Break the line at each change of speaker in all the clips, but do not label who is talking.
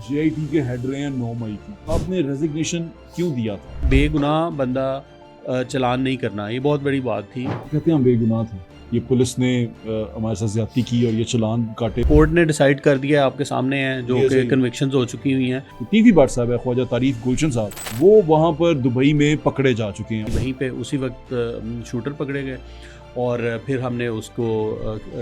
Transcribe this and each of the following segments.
JIT के head रहे हैं 9 मई की, आपने रेजिग्नेशन क्यों दिया था?
बेगुनाह बंदा चलान नहीं करना, ये बहुत बड़ी बात थी।
कहते हैं हम बेगुनाह थे, ये पुलिस ने हमारे साथ ज्यादती की और ये चालान काटे।
कोर्ट ने डिसाइड कर दिया, आपके सामने है, जो
ये
कि
सही।
कन्विक्शंस हो चुकी हुई हैं।
टीवी बाट साहब है, ख्वाजा तारीफ गुलशन साहब, वो वहाँ पर दुबई में पकड़े जा चुके हैं।
वहीं पे उसी वक्त शूटर पकड़े गए और फिर हमने उसको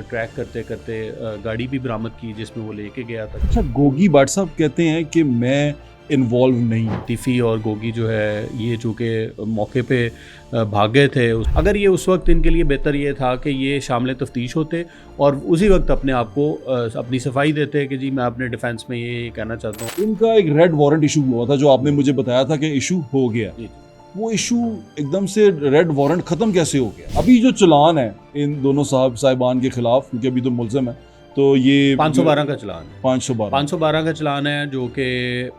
ट्रैक करते करते गाड़ी भी बरामद की जिसमें वो लेके गया था।
अच्छा, गोगी बाट साहब कहते हैं कि मैं इन्वॉल्व नहीं हूँ।
तिफी और गोगी जो है ये चूँकि मौके पे भागे थे, अगर ये उस वक्त इनके लिए बेहतर ये था कि ये शामिल तफ्तीश होते और उसी वक्त अपने आप को अपनी सफाई देते कि जी मैं अपने डिफेंस में ये कहना चाहता हूँ।
इनका एक रेड वारंट इशू हुआ था जो आपने मुझे बताया था कि इशू हो गया।
जी।
वो इशू एकदम से रेड वारंट खत्म कैसे हो गया? अभी जो चलान है इन दोनों साहिबान के खिलाफ, क्योंकि अभी तो मुलजिम है, तो ये
512 का चलान है।
512
का चलान है जो कि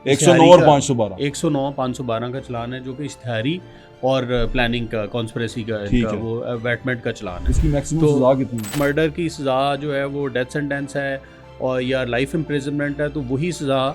109 और 512
109 512 का चलान है जो कि इश्तिहारी और प्लानिंग का, कॉन्स्पिरेसी का, इनका वो वेटमेंट का चलान है।
इसकी मैक्सिमम
तो
सजा कितनी है?
मर्डर की सज़ा जो है वो डेथ सेंटेंस है और या लाइफ इम्प्रिजनमेंट है, तो वही सज़ा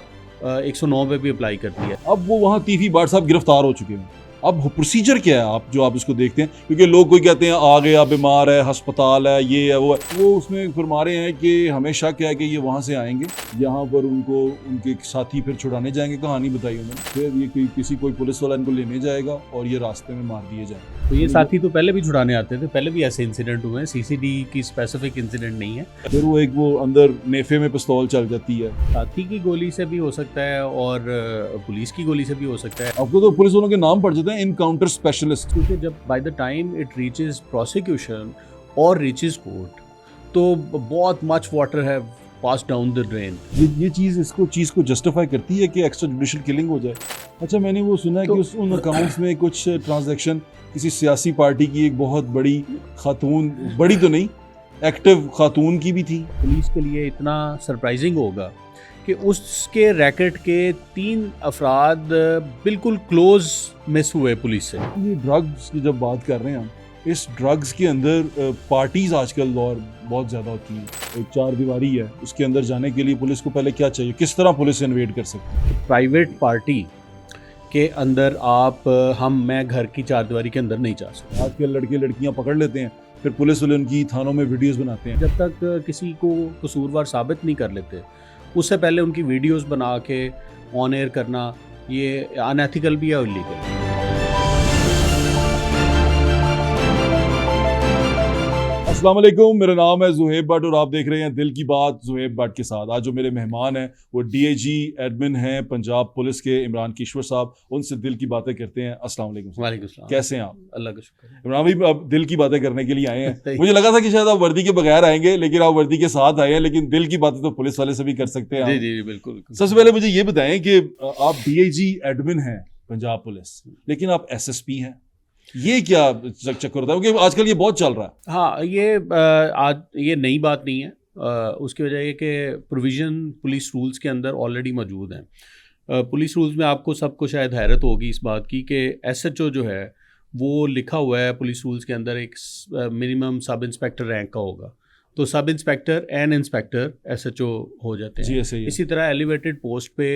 109 पे भी अप्लाई करती है।
अब वो वहाँ तीफी बाट साहब गिरफ्तार हो चुके हैं। अब प्रोसीजर क्या है आप जो आप इसको देखते हैं? क्योंकि लोग कोई कहते हैं आ गया, बीमार है, अस्पताल है, ये है, वो है। वो उसमें फरमा रहे हैं कि हमें शक है कि ये वहाँ से आएंगे, यहाँ पर उनको उनके साथी फिर छुड़ाने जाएंगे। कहानी बताई उन्होंने, फिर ये कोई पुलिस वाला इनको लेने जाएगा और ये रास्ते में मार दिए जाएंगे।
तो ये साथी तो पहले भी छुड़ाने आते थे, पहले भी ऐसे इंसिडेंट हुए हैं, सीसीडी की स्पेसिफिक इंसिडेंट नहीं है।
फिर वो अंदर नेफे में पिस्तौल चल जाती है।
साथी की गोली से भी हो सकता है और पुलिस की गोली से भी हो सकता है।
आपको तो पुलिस वालों के नाम पड़ जाते हैं, इनकाउंटर स्पेशलिस्ट।
क्योंकि जब by the time it reaches prosecution और रीचेस कोर्ट, तो बहुत मच वाटर है पास डाउन द ड्रेन।
ये चीज़ को जस्टिफाई करती है कि एक्स्ट्रा जुडिशियल किलिंग हो जाए। अच्छा, मैंने वो सुना है कि उन अकाउंट्स में कुछ ट्रांजैक्शन किसी सियासी पार्टी की एक बहुत बड़ी खातून, बड़ी तो नहीं, एक्टिव खातून की भी थी।
पुलिस के लिए इतना सरप्राइजिंग होगा कि उसके रैकेट के 3 अफराद बिल्कुल क्लोज मिस हुए पुलिस से।
ये ड्रग्स की जब बात कर रहे हैं हम, इस ड्रग्स के अंदर पार्टीज आजकल और बहुत ज़्यादा होती हैं। एक 4 दीवारी है, उसके अंदर जाने के लिए पुलिस को पहले क्या चाहिए? किस तरह पुलिस इन्वेड कर सकती है?
प्राइवेट पार्टी के अंदर मैं घर की 4 दीवारी के अंदर नहीं जा सकता।
आजकल लड़के लड़कियां पकड़ लेते हैं, फिर पुलिस वाले उनकी थानों में वीडियोस बनाते हैं।
जब तक किसी को कसूरवार साबित नहीं कर लेते, उससे पहले उनकी वीडियोस बना के ऑन एयर करना ये अनएथिकल भी है और इलीगल है।
अस्सलाम वालेकुम, मेरा नाम है ज़ुहैब भट्ट और आप देख रहे हैं दिल की बात ज़ुहैब भट्ट के साथ। आज जो मेरे मेहमान हैं वो डीआईजी एडमिन हैं पंजाब पुलिस के, इमरान किश्वर साहब। उनसे दिल की बातें करते हैं। अस्सलाम वालेकुम।
वालेकुम सलाम।
कैसे हैं आप?
अल्लाह का शुक्र।
इमरान भाई, अब दिल की बातें करने के लिए आए हैं। मुझे लगा था कि शायद आप वर्दी के बगैर आएंगे, लेकिन आप वर्दी के साथ आए हैं। लेकिन दिल की बातें तो पुलिस वाले से भी कर सकते हैं।
जी जी बिल्कुल।
सबसे पहले मुझे ये बताएं कि आप डीआईजी एडमिन हैं पंजाब पुलिस, लेकिन आप एसएसपी हैं, ये क्या चक्कर होता है? क्योंकि आजकल ये बहुत चल रहा है।
हाँ, ये नई बात नहीं है। उसकी वजह ये कि प्रोविज़न पुलिस रूल्स के अंदर ऑलरेडी मौजूद हैं। पुलिस रूल्स में आपको सबको शायद हैरत होगी इस बात की कि एसएचओ जो है वो लिखा हुआ है पुलिस रूल्स के अंदर एक मिनिमम सब इंस्पेक्टर रैंक का होगा, तो sub inspector and inspector SHO हो जाते हैं।
जी,
इसी तरह एलिवेटेड पोस्ट पे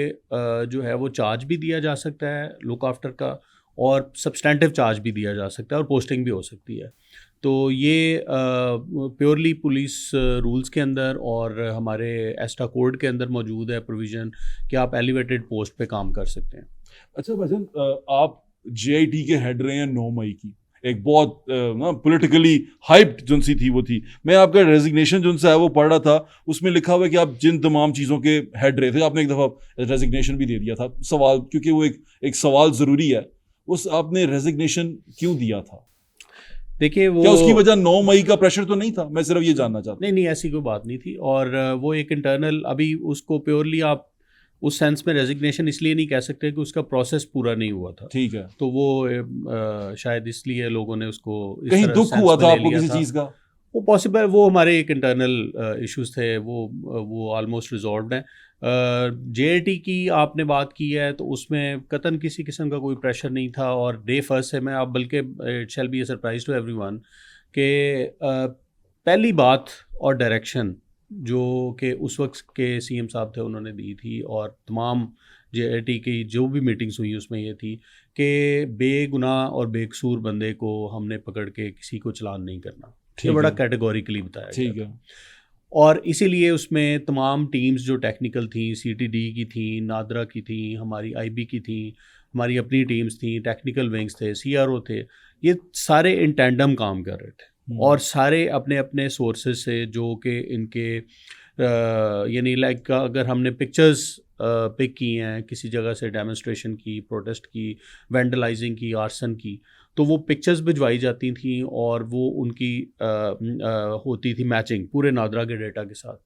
जो है वो चार्ज भी दिया जा सकता है लुक आफ्टर का, और सब्सटेंटिव चार्ज भी दिया जा सकता है और पोस्टिंग भी हो सकती है। तो ये प्योरली पुलिस रूल्स के अंदर और हमारे एस्टा कोड के अंदर मौजूद है प्रोविज़न कि आप एलिवेटेड पोस्ट पे काम कर सकते हैं।
अच्छा भाईजान, आप जेआईटी के हेड रहे हैं 9 मई की, एक बहुत पॉलिटिकली हाइप्ड जो सी थी वो थी। मैं आपका रेजिग्नेशन जो है वो पढ़ रहा था, उसमें लिखा हुआ है कि आप जिन तमाम चीज़ों के हेड रहे थे, आपने एक दफ़ा रेजिग्नेशन भी दे दिया था। सवाल, क्योंकि वो एक सवाल ज़रूरी है, उस आपने रेजिग्नेशन क्यों दिया था?
देखिए, वो
क्या उसकी वजह 9 मई का प्रेशर तो नहीं था? मैं सिर्फ ये जानना चाहता हूँ।
नहीं, ऐसी कोई बात नहीं थी। और वो एक इंटरनल, अभी उसको प्योरली आप उस सेंस में रेजिग्नेशन इसलिए नहीं कह सकते कि उसका प्रोसेस पूरा नहीं हुआ था।
ठीक है,
तो वो शायद इसलिए लोगों ने उसको
कहीं दुख हुआ था आपको किसी चीज़ का?
वो पॉसिबल, वो हमारे एक इंटरनल इश्यूज थे, वो ऑलमोस्ट रिजॉल्व्ड हैं। जेआईटी की आपने बात की है तो उसमें कतन किसी किस्म का कोई प्रेशर नहीं था। और डे फर्स्ट से मैं, आप बल्कि it shall be a surprise to everyone कि पहली बात और डायरेक्शन जो कि उस वक्त के सीएम साहब थे उन्होंने दी थी, और तमाम जेआईटी की जो भी मीटिंग्स हुई उसमें ये थी कि बेगुनाह और बेकसूर बंदे को हमने पकड़ के किसी को चलान नहीं करना। ये
ठीक
बड़ा
है।
कैटेगोरिकली बताया गया
ठीक
था।
है।
और इसीलिए उसमें तमाम टीम्स जो टेक्निकल थी, सीटीडी की थी, नादरा की थी, हमारी आईबी की थी, हमारी अपनी टीम्स थी, टेक्निकल विंग्स थे, सीआरओ थे, ये सारे इन टैंडम काम कर रहे थे। और सारे अपने अपने सोर्सेज से जो कि इनके यानी लाइक अगर हमने पिक्चर्स पिक की हैं किसी जगह से, डेमोन्स्ट्रेशन की, प्रोटेस्ट की, वेंडलाइजिंग की, आर्सन की, तो वो पिक्चर्स भिजवाई जाती थी और वो उनकी होती थी मैचिंग पूरे नादरा के डेटा के साथ,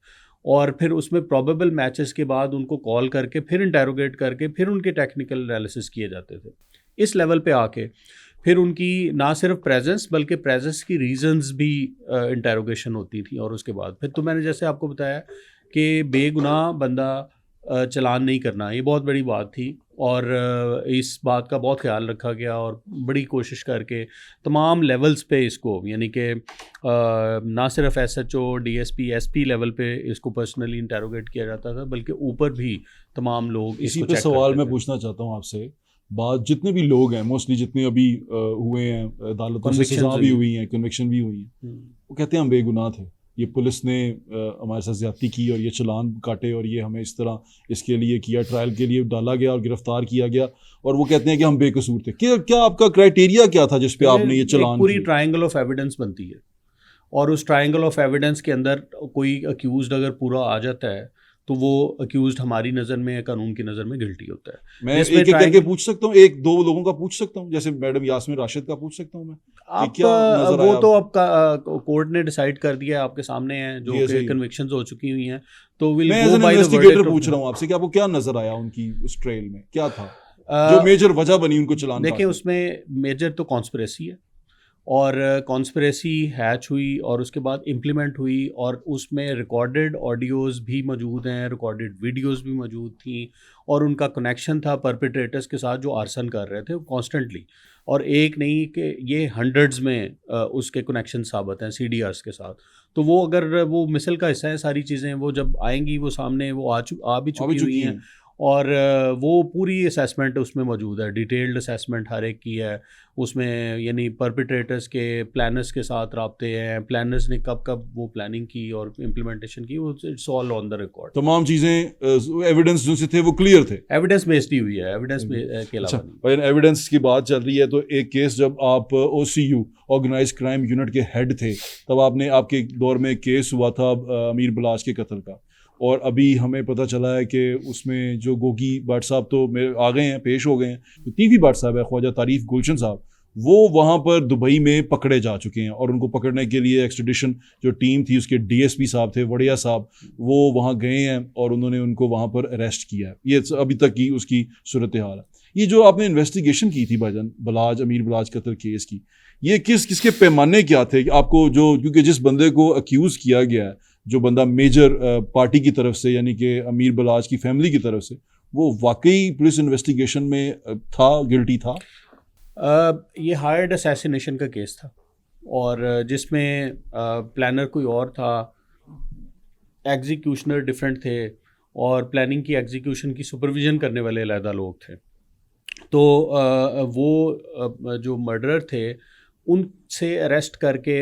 और फिर उसमें प्रोबेबल मैचेस के बाद उनको कॉल करके फिर इंटेरोगेट करके फिर उनके टेक्निकल एनालिसिस किए जाते थे। इस लेवल पे आके फिर उनकी ना सिर्फ प्रेजेंस बल्कि प्रेजेंस की रीजंस भी इंटेरोगेशन होती थी। और उसके बाद फिर तो मैंने जैसे आपको बताया कि बेगुनाह बंदा चलान नहीं करना, ये बहुत बड़ी बात थी, और इस बात का बहुत ख्याल रखा गया और बड़ी कोशिश करके तमाम लेवल्स पे इसको, यानी कि ना सिर्फ एसएचओ, डीएसपी, एसपी लेवल पे इसको पर्सनली इंटेरोगेट किया जाता था, बल्कि ऊपर भी तमाम लोग
इसी
इसको
पे
चेक
सवाल
करते
मैं
थे।
पूछना चाहता हूँ आपसे। बात जितने भी लोग हैं, मोस्टली जितने अभी हुए हैं, अदालतों से
Convictions
सजा भी
हुई
हुई हैं, कन्विक्शन भी हुई हैं,
हम्म।
वो कहते हैं हम बेगुनाह थे, ये पुलिस ने हमारे साथ ज्यादती की और ये चालान काटे और ये हमें इस तरह इसके लिए किया, ट्रायल के लिए डाला गया और गिरफ्तार किया गया, और वो कहते हैं कि हम बेकसूर थे। क्या आपका क्राइटेरिया क्या था जिस पे आपने ये
एक
चालान
पूरी
किया?
ट्रायंगल ऑफ एविडेंस बनती है, और उस ट्रायंगल ऑफ एविडेंस के अंदर कोई अक्यूज्ड अगर पूरा आ जाता है तो वो अक्यूज्ड हमारी नज़र में या कानून की नज़र में गिल्टी होता है।
मैं
जिसमें
एक एक करके
ट्रायंगल
पूछ सकता हूँ, एक दो लोगों का पूछ सकता हूँ, जैसे मैडम यास्मीन राशिद का पूछ सकता हूँ मैं कि
आप
क्या नजर
वो
आया
तो
आपको?
आपका कोर्ट ने डिसाइड कर दिया है, आपके सामने है, जो
जी
कि
सही है।
कन्विक्शंस हो चुकी हुई हैं, तो विल
मैं as
go
an
by the
investigator
verdict
पूछ
ऑफ।
रहा हूँ आपसे कि आपको क्या नजर आया उनकी उस ट्रेल में, क्या था जो मेजर वजह बनी उनको चालान
देखिए,
काटने?
उसमें मेजर तो कॉन्स्पिरेसी है, और कॉन्स्पिरेसी हैच हुई और उसके बाद इम्प्लीमेंट हुई, और उसमें रिकॉर्डेड ऑडियोज़ भी मौजूद हैं, रिकॉर्डेड वीडियोज़ भी मौजूद थी, और उनका कनेक्शन था परपेट्रेटर्स के साथ जो आर्सन कर रहे थे कॉन्स्टेंटली, और एक नहीं कि ये हंड्रेड्स में उसके कनेक्शन साबित हैं सीडीआर्स के साथ। तो वो अगर वो मिसल का हिस्सा है, सारी चीज़ें वो जब आएंगी वो सामने वो आ भी
अभी
चुकी हुई
चुकी
हैं,
हैं।
और वो पूरी असेसमेंट उसमें मौजूद है, डिटेल्ड असेसमेंट हर एक की है उसमें, यानी परपिट्रेटर्स के प्लानर्स के साथ राब्ते हैं, प्लानर्स ने कब कब वो प्लानिंग की और इम्प्लीमेंटेशन की, वो it's all on the record.
तमाम चीजें एविडेंस जो से थे वो क्लियर थे।
एविडेंस बेस्ड ही हुई है, एविडेंस के
अच्छा,
अलावा नहीं।
भाई एविडेंस की बात चल रही है तो एक केस जब आप ओसीयू ऑर्गेनाइज क्राइम यूनिट के हेड थे तब आपके दौर में एक केस हुआ था अमीर बलाच के कत्ल का, और अभी हमें पता चला है कि उसमें जो गोगी भट्ट साहब तो आ गए हैं, पेश हो गए हैं, तो तीफी भट्ट साहब है, ख्वाजा तारीफ गुलशन साहब, वो वहाँ पर दुबई में पकड़े जा चुके हैं, और उनको पकड़ने के लिए एक्सट्रेडिशन जो टीम थी उसके डीएसपी साहब थे वड़िया साहब, वो वहाँ गए हैं और उन्होंने उनको वहाँ पर अरेस्ट किया है। ये अभी तक की उसकी सूरत हाल है। ये जो आपने इन्वेस्टिगेशन की थी भाईजान अमीर बलाच कत्ल केस की, ये किसके पैमाने क्या थे आपको, जो क्योंकि जिस बंदे को अक्यूज़ किया गया है, जो बंदा मेजर पार्टी की तरफ से यानी कि अमीर बलाच की फैमिली की तरफ से, वो वाकई पुलिस इन्वेस्टिगेशन में था, गिल्टी था?
ये हार्ड असैसिनेशन का केस था, और जिसमें प्लानर कोई और था, एग्जीक्यूशनर डिफरेंट थे, और प्लानिंग की एग्जीक्यूशन की सुपरविजन करने वाले अलहदा लोग थे। तो वो जो मर्डरर थे उनसे अरेस्ट करके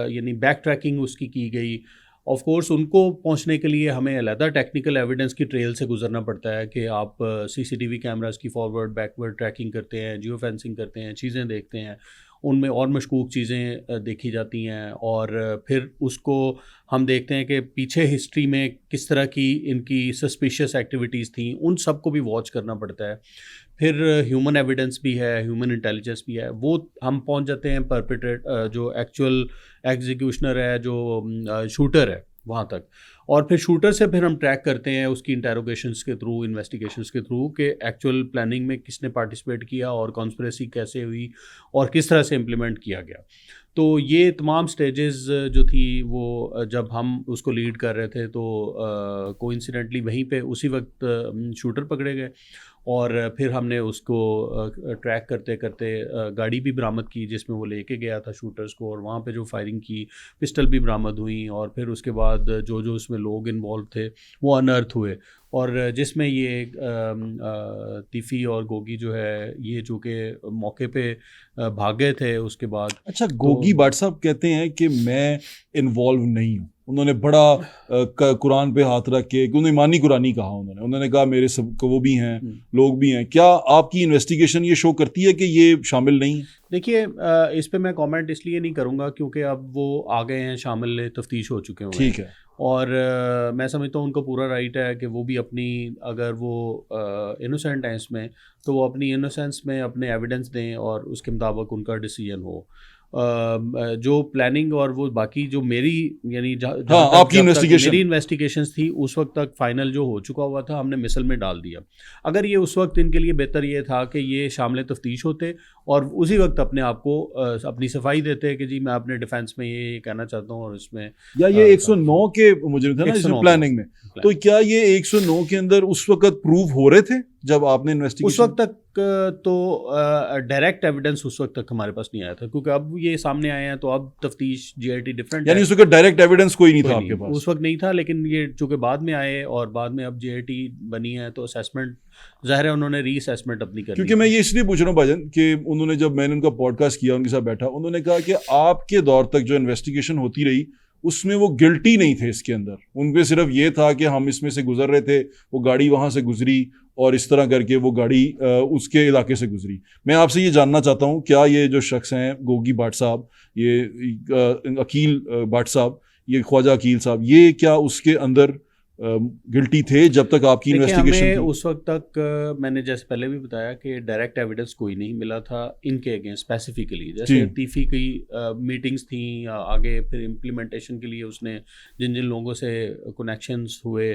यानी बैक ट्रैकिंग उसकी की गई। ऑफ कोर्स उनको पहुंचने के लिए हमें अलहदा टेक्निकल एविडेंस की ट्रेल से गुजरना पड़ता है कि आप सीसीटीवी कैमरास की फॉरवर्ड बैकवर्ड ट्रैकिंग करते हैं, जियो फेंसिंग करते हैं, चीज़ें देखते हैं, उनमें और मशकूक चीज़ें देखी जाती हैं, और फिर उसको हम देखते हैं कि पीछे हिस्ट्री में किस तरह की इनकी सस्पिशियस एक्टिविटीज़ थी, उन सब को भी वॉच करना पड़ता है। फिर ह्यूमन एविडेंस भी है, ह्यूमन इंटेलिजेंस भी है, वो हम पहुंच जाते हैं जो एक्चुअल एग्जीक्यूशनर है, जो शूटर है, वहाँ तक। और फिर शूटर से फिर हम ट्रैक करते हैं उसकी इंटेरोगेशंस के थ्रू, इन्वेस्टिगेशंस के थ्रू, कि एक्चुअल प्लानिंग में किसने पार्टिसिपेट किया और कॉन्स्पिरेसी कैसे हुई और किस तरह से इम्प्लीमेंट किया गया। तो ये तमाम स्टेजेस जो थी वो जब हम उसको लीड कर रहे थे तो कोइंसिडेंटली वहीं पे उसी वक्त शूटर पकड़े गए और फिर हमने उसको ट्रैक करते करते गाड़ी भी बरामद की जिसमें वो लेके गया था शूटर्स को, और वहाँ पे जो फायरिंग की पिस्टल भी बरामद हुई, और फिर उसके बाद जो जो उसमें लोग इन्वॉल्व थे वो अनर्थ हुए, और जिसमें ये तीफी और गोगी जो है ये चूँकि मौके पे भाग गए थे उसके बाद।
अच्छा, गोगी भाट साहब कहते हैं कि मैं इन्वॉल्व नहीं हूँ। उन्होंने बड़ा कुरान पे हाथ रख के, उन्होंने ईमानी कुरानी कहा, उन्होंने कहा मेरे सब वो भी हैं, लोग भी हैं। क्या आपकी इन्वेस्टिगेशन ये शो करती है कि ये शामिल नहीं है?
देखिए इस पे मैं कमेंट इसलिए नहीं करूँगा क्योंकि अब वो आ गए हैं, शामिल तफ्तीश हो चुके हैं।
ठीक है।
और मैं समझता हूँ उनको पूरा राइट है कि वो भी अपनी, अगर वो इनोसेंट हैं इसमें, तो वो अपनी इनोसेंस में अपने एविडेंस दें और उसके मुताबिक उनका डिसीजन हो। जो प्लानिंग और वो बाकी जो मेरी यानी
आपकी इन्वेस्टिगेशन,
मेरी इन्वेस्टिगेशंस थी उस वक्त तक फाइनल जो हो चुका हुआ था हमने मिसल में डाल दिया। अगर ये उस वक्त इनके लिए बेहतर ये था कि ये शामिल तफ्तीश होते और उसी वक्त अपने आप को अपनी सफाई देते कि जी मैं अपने डिफेंस में ये कहना चाहता हूँ, और इसमें
या ये 109 के मुझे था ना इसमें प्लानिंग में, तो क्या ये 109 के अंदर उस वक्त प्रूव हो रहे थे जब आपने इन्वेस्टिगेशन?
उस वक्त तक तो डायरेक्ट एविडेंस उस वक्त तक हमारे पास नहीं आया था, क्योंकि अब ये सामने आए हैं तो अब तफ्तीश जीआईटी डिफरेंट,
यानी उस वक्त डायरेक्ट एविडेंस कोई नहीं था आपके पास?
उस वक्त नहीं था, लेकिन ये चूंकि बाद में आए और बाद में अब जीआईटी बनी है तो असेसमेंट ज़ाहिर है उन्होंने रीअसेसमेंट अपनी कर,
क्योंकि मैं ये इसलिए पूछ रहा हूँ भाईजान कि उन्होंने, जब मैंने उनका पॉडकास्ट किया, उनके साथ बैठा, उन्होंने कहा कि आपके दौर तक जो इन्वेस्टिगेशन होती रही उसमें वो गिल्टी नहीं थे इसके अंदर, उनपे सिर्फ ये था कि हम इसमें से गुजर रहे थे, वो गाड़ी वहां से गुजरी और इस तरह करके वो गाड़ी उसके इलाके से गुजरी। मैं आपसे ये जानना चाहता हूँ, क्या ये जो शख्स हैं गोगी भाट साहब, ये अकील भाट साहब, ये ख्वाजा अकील साहब, ये क्या उसके अंदर गिल्टी थे जब तक आपकी इन्वेस्टिगेशन थी?
उस वक्त तक मैंने जैसे पहले भी बताया कि डायरेक्ट एविडेंस कोई नहीं मिला था इनके अगेंस्ट स्पेसिफिकली। जैसे तीफी की मीटिंग्स थी आगे, फिर इम्प्लीमेंटेशन के लिए उसने जिन जिन लोगों से कनेक्शंस हुए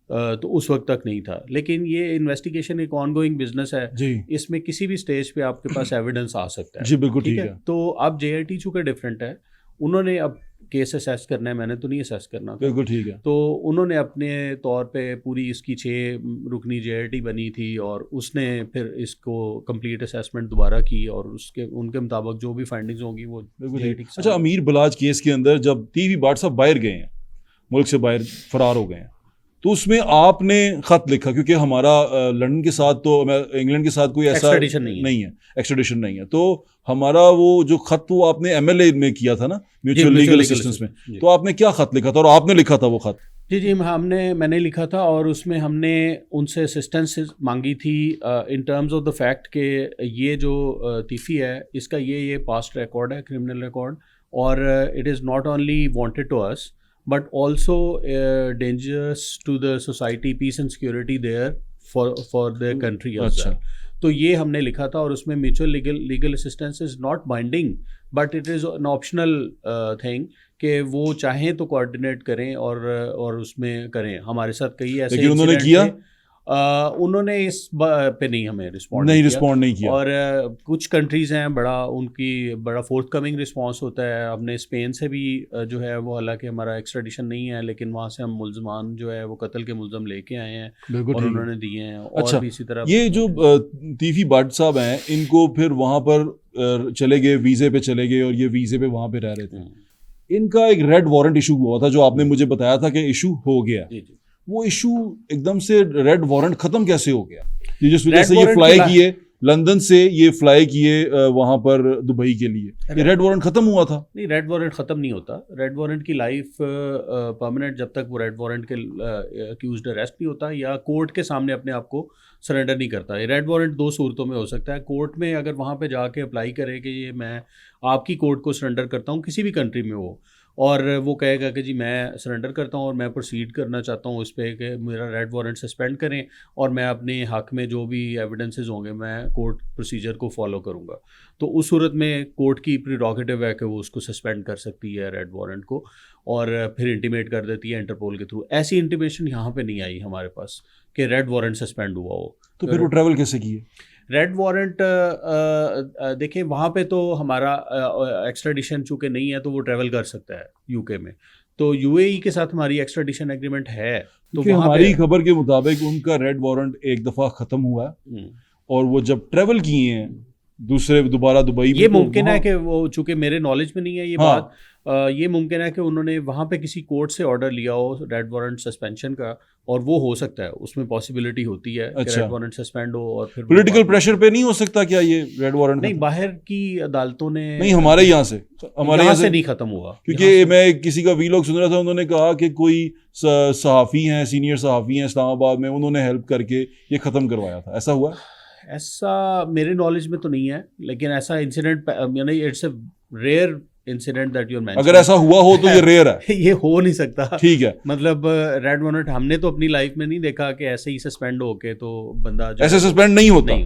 तो उस वक्त तक नहीं था। लेकिन ये इन्वेस्टिगेशन एक ऑनगोइंग बिजनेस है जी, इसमें किसी भी स्टेज पे आपके पास एविडेंस आ सकता है।
जी बिल्कुल ठीक है।
तो अब जेआईटी चूँकि डिफरेंट है, उन्होंने अब केस असेस करना है, मैंने तो नहीं असेस करना था।
बिल्कुल ठीक है।
तो उन्होंने अपने तौर पे पूरी इसकी 6 रुकनी जेआईटी बनी थी और उसने फिर इसको कंप्लीट असेसमेंट दोबारा की और उसके उनके मुताबिक जो भी फाइंडिंग्स होंगी वो जेआईटी।
अच्छा, अमीर बलाज केस के अंदर जब तीफी भाट साहब बाहर गए हैं, मुल्क से बाहर फरार हो गए हैं, तो उसमें आपने खत लिखा, क्योंकि हमारा लंदन के साथ तो इंग्लैंड के साथ कोई ऐसा एक्सट्रेडिशन नहीं है, तो हमारा वो जो खत वो आपने एमएलए में किया था ना, म्यूचुअल लीगल असिस्टेंस में, तो आपने क्या खत लिखा था और आपने लिखा था वो खत?
जी मैंने लिखा था और उसमें हमने उनसे असिस्टेंस मांगी थी in terms of the fact कि ये जो तीफी है इसका ये पास्ट रिकॉर्ड है, क्रिमिनल रिकॉर्ड, और it is not only wanted to us but also dangerous to the society, peace and security there for their country as well. तो ये हमने लिखा था और उसमें mutual legal assistance is not binding but it is an optional thing कि वो चाहें तो कोऑर्डिनेट करें और उसमें करें। हमारे साथ कई ऐसे,
लेकिन उन्होंने किया,
उन्होंने इस पे नहीं हमें रिस्पॉन्ड नहीं किया। और कुछ कंट्रीज़ हैं बड़ा फोर्थ कमिंग रिस्पॉन्स होता है। हमने स्पेन से भी जो है वो, हालांकि हमारा एक्स्ट्रेडिशन नहीं है, लेकिन वहाँ से हम मुल्ज़मान जो है वो कत्ल के मुल्ज़म लेके आए हैं और उन्होंने दिए हैं। और भी इसी तरह
ये जो तीफी भाट साहब हैं, इनको फिर वहाँ पर चले गए, वीज़े पे चले गए और ये वीज़े पे वहाँ पे रह रहे थे। इनका एक रेड वारंट इशू हुआ था जो आपने मुझे बताया था कि इशू हो गया। वो इशू एकदम से रेड वारंट खत्म कैसे हो गया? ये जिस वजह से ये फ्लाई किए लंदन से, ये फ्लाई किए वहां पर दुबई के लिए, ये रेड वारंट खत्म हुआ था?
नहीं, रेड वारंट खत्म नहीं होता। रेड वारंट की लाइफ परमानेंट जब तक वो रेड वारंट के अक्यूज्ड अरेस्ट नहीं होता या कोर्ट के सामने अपने आप को सरेंडर नहीं करता। ये रेड वारंट 2 सूरतों में हो सकता है। कोर्ट में अगर वहाँ पे जाके अप्लाई करे कि ये मैं आपकी कोर्ट को सरेंडर करता हूँ, किसी भी कंट्री में हो, और वो कहेगा कि जी मैं सरेंडर करता हूँ और मैं प्रोसीड करना चाहता हूँ इस पर कि मेरा रेड वारंट सस्पेंड करें और मैं अपने हक में जो भी एविडेंसेस होंगे मैं कोर्ट प्रोसीजर को फॉलो करूँगा, तो उस सूरत में कोर्ट की प्रीरोगेटिव है कि वो उसको सस्पेंड कर सकती है रेड वारंट को, और फिर इंटीमेट कर देती है इंटरपोल के थ्रू। ऐसी इंटीमेशन यहाँ पे नहीं आई हमारे पास कि रेड वारंट सस्पेंड हुआ हो।
तो फिर वो ट्रैवल कैसे किए?
रेड वारंट देखिए वहाँ पे तो हमारा एक्स्ट्राडिशन चूँकि नहीं है तो वो ट्रैवल कर सकता है यूके में, तो यूएई के साथ हमारी एक्स्ट्राडिशन एग्रीमेंट है, तो
क्योंकि
वहाँ
हमारी
पे
खबर के मुताबिक उनका रेड वारंट एक दफ़ा ख़त्म हुआ है और वो जब ट्रेवल किए हैं दोबारा दुबई
ये
में, तो
मुमकिन है
वहाँ-
कि वो, चूंकि मेरे नॉलेज में नहीं है ये
हाँ।
बात, ये मुमकिन है कि उन्होंने वहाँ पे किसी कोर्ट से ऑर्डर लिया हो रेड वारंट सस्पेंशन का, और वो हो सकता है, उसमें पॉसिबिलिटी होती है कि
अच्छा।
रेड वारंट सस्पेंड हो और फिर
पॉलिटिकल प्रेशर पे नहीं हो सकता क्या ये रेड वारंट?
नहीं, बाहर की अदालतों ने,
नहीं, हमारे यहाँ से, हमारे
यहाँ से नहीं खत्म हुआ,
क्योंकि मैं किसी का वीलॉग सुन रहा था, उन्होंने कहा कि कोई सहाफ़ी हैं, सीनियर सहाफ़ी हैं इस्लामाबाद में, उन्होंने हेल्प करके ये ख़त्म करवाया था, ऐसा हुआ?
ऐसा मेरे नॉलेज में तो नहीं है, लेकिन ऐसा इंसिडेंट यानी it's a rare incident that you mention.
अगर ऐसा हुआ हो तो ये रेयर है।
ये हो नहीं सकता,
ठीक है।
मतलब रेड वारंट हमने तो अपनी लाइफ में नहीं देखा कि ऐसे ही सस्पेंड होके तो बंदा जो
ऐसे सस्पेंड नहीं होता।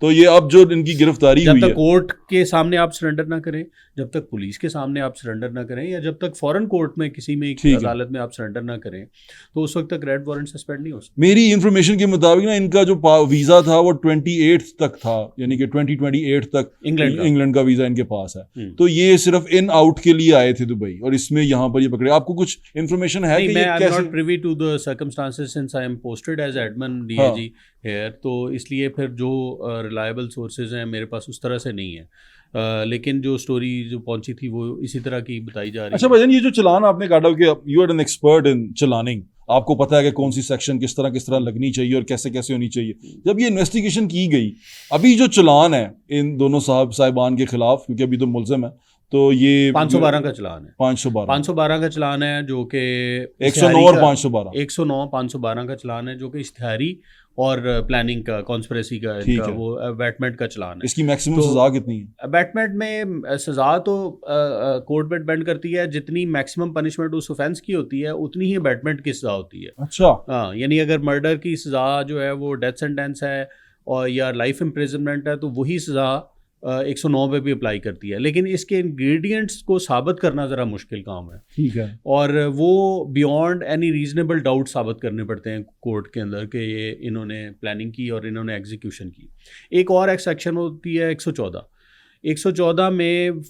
तो ये अब जो इनकी गिरफ्तारी हुई
जब
है,
तक कोर्ट के सामने आप सरेंडर ना करें, जब तक पुलिस के सामने आप सरेंडर ना करें, या जब तक फॉरेन कोर्ट में किसी में एक अदालत में आप सरेंडर ना करें, तो उस वक्त तक रेड वारंट सस्पेंड नहीं हो सकता।
मेरी इंफॉर्मेशन के मुताबिक ना इनका जो वीज़ा था वो 28 तक था, यानी कि 2028 तक इंग्लैंड का वीज़ा इनके पास है। तो ये सिर्फ इन आउट के लिए आए थे दुबई, और इसमें यहाँ पर ये पकड़े। आपको कुछ इंफॉर्मेशन है कि
मैं I am not privy to the circumstances since I am posted as admin DIG here, तो इसलिए फिर जो रिलायबल सोर्सेज हैं मेरे पास उस तरह से नहीं है, लेकिन जो स्टोरी जो पहुंची थी वो इसी तरह की बताई जा रही है।
अच्छा भाईजान, ये जो चलान आपने काटा कि you are an expert in चलानिंग, आपको पता है कि कौन सी सेक्शन किस तरह लगनी चाहिए और कैसे कैसे होनी चाहिए, जब ये इन्वेस्टिगेशन की गई, अभी जो चलान है इन दोनों साहिबान के खिलाफ, क्योंकि अभी तो मुलजिम है, तो ये
512 का चलान है,
512
का चलान है, जो कि
109 और 512
109 512 का चलान है, जो कि इश्तिहारी और प्लानिंग का, कॉन्स्पिरेसी का, इनका वो अबैटमेंट का चलान है।
इसकी मैक्सिमम सजा कितनी है?
अबैटमेंट में सजा तो कोर्ट पे डिपेंड करती है, जितनी मैक्सिमम पनिशमेंट उस ऑफेंस की होती है उतनी ही अबैटमेंट की सजा होती है।
अच्छा।
हाँ, यानी अगर मर्डर की सजा जो है वो डेथ सेंटेंस है और या लाइफ इम्प्रिजनमेंट है, तो वही सजा 109 पे भी अप्लाई करती है, लेकिन इसके इंग्रेडिएंट्स को साबित करना ज़रा मुश्किल काम है।
ठीक है।
और वो बियॉन्ड एनी रीजनेबल डाउट साबित करने पड़ते हैं कोर्ट के अंदर कि ये इन्होंने प्लानिंग की और इन्होंने एग्जीक्यूशन की। एक और एक सेक्शन होती है 114 में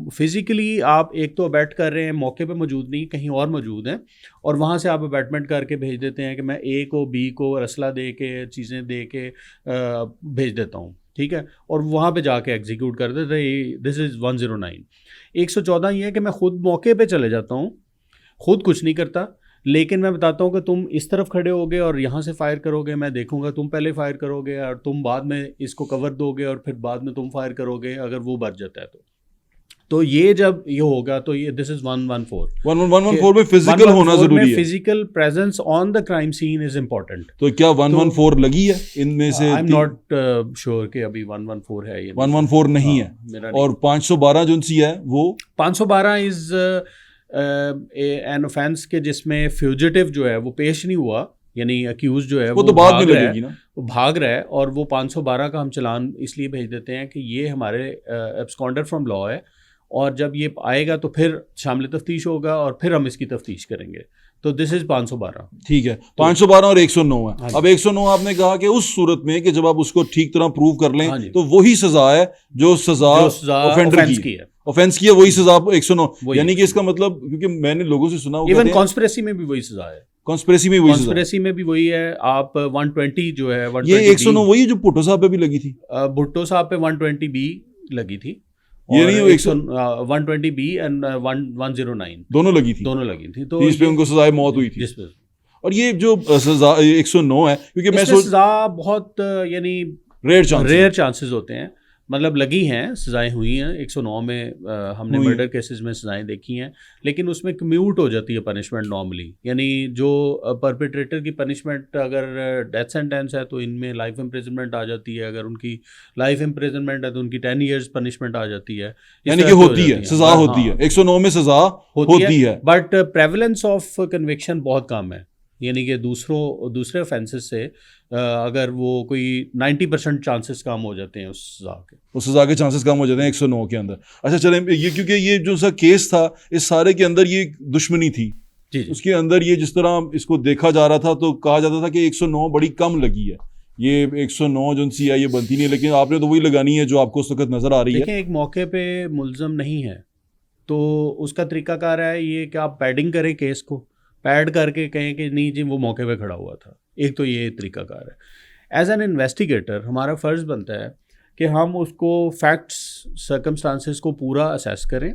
फिज़िकली आप एक तो अबैट कर रहे हैं, मौके पे मौजूद नहीं, कहीं और मौजूद हैं, और वहाँ से आप अबैटमेंट करके भेज देते हैं कि मैं ए को बी को रसला दे के, चीज़ें दे के भेज देता हूँ, ठीक है, और वहाँ पे जाके एग्जीक्यूट कर देते हैं। This is 109। 114 ये है कि मैं खुद मौके पे चले जाता हूँ, खुद कुछ नहीं करता, लेकिन मैं बताता हूँ कि तुम इस तरफ खड़े होगे और यहाँ से फायर करोगे, मैं देखूंगा, तुम पहले फायर करोगे और तुम बाद में इसको कवर दोगे और फिर बाद में तुम फायर करोगे अगर वो बच जाता है तो ये जब ये होगा तो ये दिस इज 114
में फिजिकल होना जरूरी है।
Physical presence on the crime scene is important.
तो क्या 114 लगी है इनमें से?
आई एम नॉट श्योर कि अभी 114 है, ये
114 नहीं है। और 512 जो सी है वो
512 इज एन ऑफेंस के जिसमें फ्यूजिटिव जो है वो पेश नहीं हुआ, यानी अक्यूज जो है वो
तो बाद में लगेगी ना,
वो भाग रहा है, और वो 512 का हम चलान इसलिए भेज देते हैं कि ये हमारे एब्सकॉन्डर फ्रॉम लॉ है, और जब ये आएगा तो फिर शामिल तफ्तीश होगा और फिर हम इसकी तफ्तीश करेंगे। तो दिस इज 512।
ठीक है, 512 और 109 है। अब 109 आपने कहा कि उस सूरत में कि जब आप उसको ठीक तरह प्रूव कर लें तो वही सजा है जो सजा ऑफेंडर की है, ऑफेंस की है, वही सजा 109। यानी कि इसका मतलब, क्योंकि मैंने लोगों से सुना,
इवन कॉन्स्पिरेसी में भी वही सजा है,
कॉन्स्पिरेसी में भी वही
है। आप 120 जो है, 120
ये 109 वही जो भुट्टो साहब पे भी लगी थी,
भुट्टो साहब पे 120B लगी थी,
ये नहीं
120B एंड 109
दोनों लगी थी, तो इस पे उनको सजाए मौत हुई थी। और ये जो सजा 109 है, क्योंकि मैं
सजा बहुत यानी
रेयर
चांसेस होते हैं, मतलब लगी हैं, सजाएं हुई हैं 109 में, हमने मर्डर केसेस में सजाएं देखी हैं, लेकिन उसमें कम्यूट हो जाती है पनिशमेंट नॉर्मली, यानी जो परपेट्रेटर की पनिशमेंट अगर डेथ सेंटेंस है तो इनमें लाइफ इम्प्रिजनमेंट आ जाती है, अगर उनकी लाइफ इम्प्रिजनमेंट है तो उनकी 10 years पनिशमेंट आ जाती है,
यानी कि होती है सजा, होती है 109 में सजा होती है,
बट प्रेवलेंस ऑफ कन्विक्शन बहुत कम है, यानी कि दूसरे ऑफेंसेस से अगर वो कोई 90% चांसेस कम हो जाते हैं उस सजा के
चांसेस कम हो जाते हैं 109 के अंदर। अच्छा चलें, ये क्योंकि ये जो सा केस था, इस सारे के अंदर ये दुश्मनी थी जी। उसके अंदर ये जिस तरह इसको देखा जा रहा था तो कहा जाता था कि 109 बड़ी कम लगी है, ये 109 जो सी है ये बनती नहीं है, लेकिन आपने तो वही लगानी है जो आपको उस वक्त नज़र आ रही है।
देखिए, एक मौके पे मुल्ज़म नहीं है तो उसका तरीकाकार है ये कि आप पैडिंग करें केस को, पैड करके कहें कि नहीं जी वो मौके पे खड़ा हुआ था। एक तो ये तरीकाकार है। एज एन इन्वेस्टिगेटर हमारा फ़र्ज़ बनता है कि हम उसको फैक्ट्स सर्कमस्टांसेस को पूरा असेस करें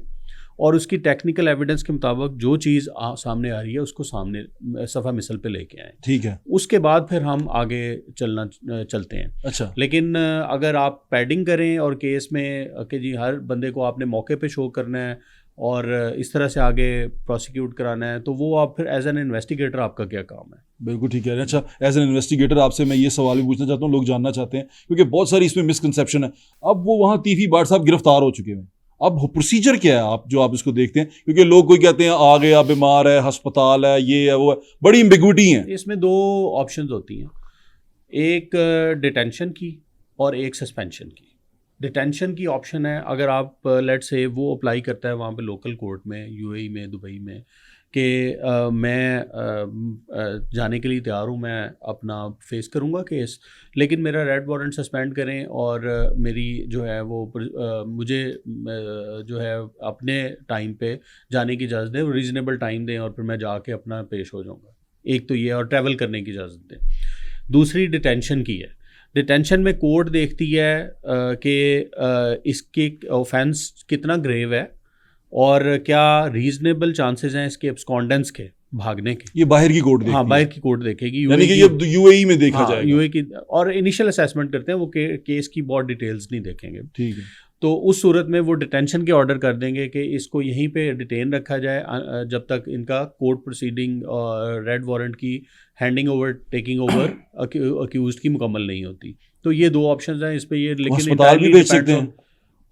और उसकी टेक्निकल एविडेंस के मुताबिक जो चीज़ सामने आ रही है उसको सामने सफ़ा मिसल पे लेके आएँ।
ठीक है।
उसके बाद फिर हम आगे चलते हैं।
अच्छा।
लेकिन अगर आप पैडिंग करें और केस में कि जी हर बंदे को आपने मौके पे शो करना है और इस तरह से आगे प्रोसिक्यूट कराना है, तो वो आप फिर एज एन इन्वेस्टिगेटर आपका क्या काम है?
बिल्कुल ठीक है। अच्छा, एज एन इन्वेस्टिगेटर आपसे मैं ये सवाल भी पूछना चाहता हूँ, लोग जानना चाहते हैं क्योंकि बहुत सारी इसमें मिसकंसेप्शन है। अब वो वहाँ तीफी बाट साहब गिरफ्तार हो चुके हैं, अब प्रोसीजर क्या है आप इसको देखते हैं? क्योंकि लोग कोई कहते हैं आ गया, बीमार है, अस्पताल है, ये है वो है, बड़ी एम्बिग्विटी है।
इसमें दो ऑप्शंस होती हैं, एक डिटेंशन की और एक सस्पेंशन की। डिटेंशन की ऑप्शन है अगर आप लेट से वो अप्लाई करता है वहाँ पे लोकल कोर्ट में, यूएई में, दुबई में, कि मैं जाने के लिए तैयार हूँ, मैं अपना फेस करूँगा केस, लेकिन मेरा रेड वारंट सस्पेंड करें और मेरी जो है वो मुझे जो है अपने टाइम पे जाने की इजाज़त दें, रीज़नेबल टाइम दें और फिर मैं जाके अपना पेश हो जाऊँगा। एक तो ये, और ट्रैवल करने की इजाज़त दें। दूसरी डिटेंशन की है। डिटेंशन में कोर्ट देखती है कि इसके ऑफेंस कितना ग्रेव है और क्या रीजनेबल चांसेस हैं इसके एब्सकॉन्डेंस के, भागने के।
ये बाहर की कोर्ट देखती
हाँ,
है।
बाहर की कोर्ट देखेगी,
यानी कि ये यूएई में देखा
हाँ,
जाएगा।
यूएई की, और इनिशियल असेसमेंट करते हैं वो केस की बहुत डिटेल्स नहीं देखेंगे।
ठीक है।
तो उस सूरत में वो डिटेंशन के ऑर्डर कर देंगे कि इसको यहीं पे डिटेन रखा जाए जब तक इनका कोर्ट प्रोसीडिंग और रेड वारंट की handing over, taking over accused की मुकम्मल नहीं होती। तो ये दो ऑप्शंस हैं इस पे ये, लेकिन
अस्पताल भी भेज सकते हैं।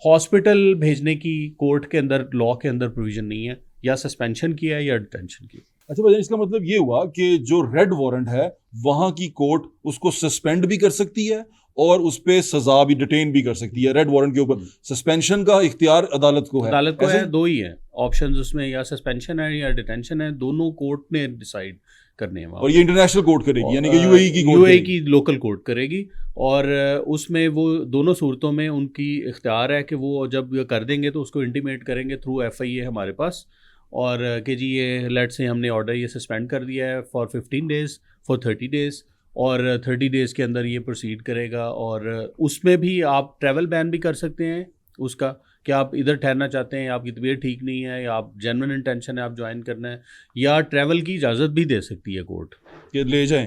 हॉस्पिटल भेजने की कोर्ट के अंदर, लॉ के अंदर प्रोविजन नहीं है, या सस्पेंशन की है या डिटेंशन की।
अच्छा भाई, इसका मतलब ये हुआ कि जो रेड वारंट है वहां की कोर्ट उसको सस्पेंड भी कर सकती है और उस पे सजा भी, डिटेन भी कर सकती है। रेड वारंट के ऊपर सस्पेंशन का इख्तियार अदालत को है।
अदालत को है, दो ही है ऑप्शंस उसमें, या सस्पेंशन है या डिटेंशन है, दोनों कोर्ट ने डिसाइड करने हैं। और
ये इंटरनेशनल कोर्ट करेगी, यानी कि यूएई
की लोकल कोर्ट करेगी, और उसमें वो दोनों सूरतों में उनकी इख्तियार है कि वो जब कर देंगे तो उसको इंटीमेट करेंगे थ्रू एफआईए हमारे पास, और कि जी ये लेट से हमने ऑर्डर ये सस्पेंड कर दिया है फॉर 15 डेज़, फॉर 30 डेज़, और 30 डेज़ के अंदर ये प्रोसीड करेगा। और उसमें भी आप ट्रैवल बैन भी कर सकते हैं उसका, कि आप इधर ठहरना चाहते हैं, आपकी तबीयत ठीक नहीं है, या आप जेन्युइन इंटेंशन है आप ज्वाइन करना है, या ट्रैवल की इजाज़त भी दे सकती है कोर्ट
कि ले जाएं।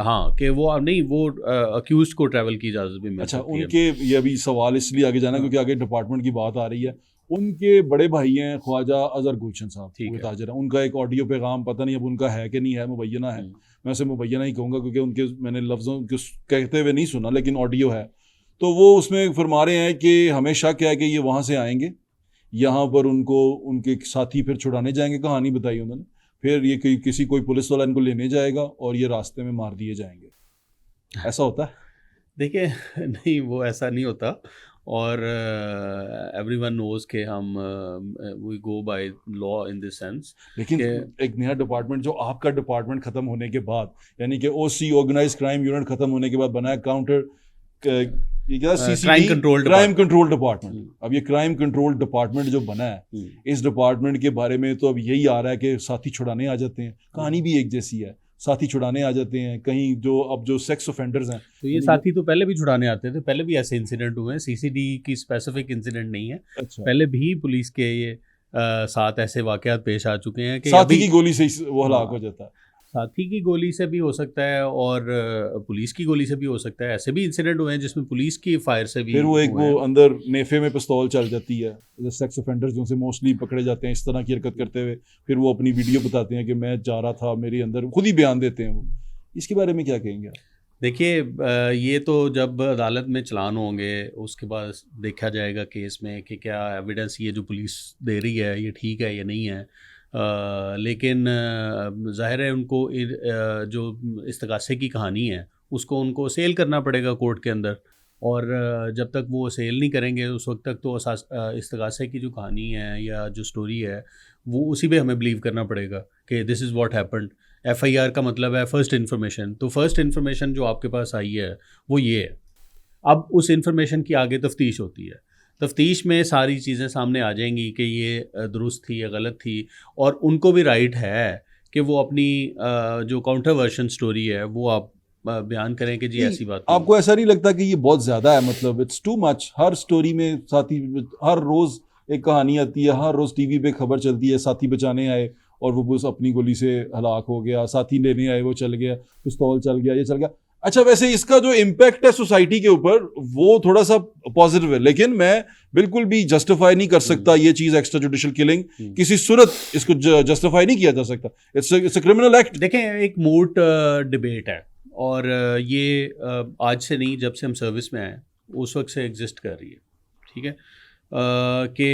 हाँ, कि वो नहीं, वो अक्यूज को ट्रैवल की इजाज़त भी मिल सकती है।
उनके ये अभी सवाल इसलिए आगे जाना क्योंकि आगे डिपार्टमेंट की बात आ रही है। उनके बड़े भाई हैं ख्वाजा अजहर गुलशन साहब, वो ताजर हैं, उनका एक ऑडियो पैगाम पता नहीं अब उनका है कि नहीं है, मुबैना है, मैं उसे मुबैना ही कहूँगा क्योंकि उनके मैंने लफ्ज़ों के कहते हुए नहीं सुना, लेकिन ऑडियो है। तो वो उसमें फरमा रहे हैं कि हमें शक है कि ये वहाँ से आएंगे, यहाँ पर उनको उनके साथी फिर छुड़ाने जाएंगे, कहानी बताई उन्होंने, फिर ये कोई पुलिस वाला इनको लेने जाएगा और ये रास्ते में मार दिए जाएंगे। ऐसा होता है?
देखिए, नहीं, वो ऐसा नहीं होता, और एवरीवन नोज के हम we go by law in this sense.
लेकिन एक नया डिपार्टमेंट जो आपका डिपार्टमेंट खत्म होने के बाद, यानी कि ओसी ऑर्गेनाइज्ड क्राइम यूनिट खत्म होने के बाद बना है काउंटर ये क्या क्राइम कंट्रोल डिपार्टमेंट। अब ये क्राइम कंट्रोल डिपार्टमेंट जो बना है, इस डिपार्टमेंट के बारे में तो अब यही आ रहा है कि साथी छुड़ाने आ जाते हैं, कहानी भी एक जैसी है, साथी छुड़ाने आ जाते हैं कहीं, जो अब जो सेक्स ऑफेंडर्स हैं,
तो ये साथी तो पहले भी छुड़ाने आते थे, पहले भी ऐसे इंसिडेंट हुए हैं, सीसीडी की स्पेसिफिक इंसिडेंट नहीं है।
अच्छा।
पहले भी पुलिस के ये साथ ऐसे वाकयात पेश आ चुके हैं कि
साथी की गोली से वो हलाक हो जाता है।
साथी की गोली से भी हो सकता है और पुलिस की गोली से भी हो सकता है। ऐसे भी इंसिडेंट हुए हैं जिसमें पुलिस की फायर से भी,
फिर वो एक वो अंदर नेफे में पिस्तौल चल जाती है, सेक्स ऑफेंडर्स जो से मोस्टली पकड़े जाते हैं इस तरह की हरकत करते हुए, फिर वो अपनी वीडियो बताते हैं कि मैं जा रहा था, मेरे अंदर खुद ही बयान देते हैं वो। इसके बारे में क्या कहेंगे आप?
देखिए, ये तो जब अदालत में चलान होंगे उसके बाद देखा जाएगा केस में कि क्या एविडेंस ये जो पुलिस दे रही है ये ठीक है या नहीं है। लेकिन ज़ाहिर है उनको जो इस्तगासे की कहानी है उसको उनको सेल करना पड़ेगा कोर्ट के अंदर, और जब तक वो सेल नहीं करेंगे उस वक्त तक तो इस्तगासे की जो कहानी है या जो स्टोरी है वो उसी पे हमें बिलीव करना पड़ेगा कि this is what happened. FIR का मतलब है फर्स्ट इन्फॉर्मेशन, तो फर्स्ट इन्फॉर्मेशन जो आपके पास आई है वो ये है। अब उस इन्फॉर्मेशन की आगे तफ्तीश होती है, तफ्तीश में सारी चीज़ें सामने आ जाएंगी कि ये दुरुस्त थी या गलत थी, और उनको भी राइट है कि वो अपनी जो काउंटर वर्शन स्टोरी है वो आप बयान करें कि जी ऐसी बात नहीं।
आपको ऐसा नहीं लगता कि ये बहुत ज्यादा है, मतलब it's too much? Her story में साथी, हर रोज एक कहानी आती है, हर रोज टीवी पे खबर चलती है, साथी बचाने आए और वो बस अपनी गोली से हलाक हो गया, साथी लेने आए वो चल गया, पिस्तौल चल गया, ये चल गया। अच्छा, वैसे इसका जो इम्पैक्ट है सोसाइटी के ऊपर वो थोड़ा सा पॉजिटिव है, लेकिन मैं बिल्कुल भी जस्टिफाई नहीं कर सकता ये चीज, एक्स्ट्रा जुडिशियल किलिंग किसी सूरत इसको जस्टिफाई नहीं किया जा सकता। It's a criminal act.
देखें, एक मूट डिबेट है, और ये आज से नहीं, जब से हम सर्विस में आए उस वक्त से एग्जिस्ट कर रही है, ठीक है, कि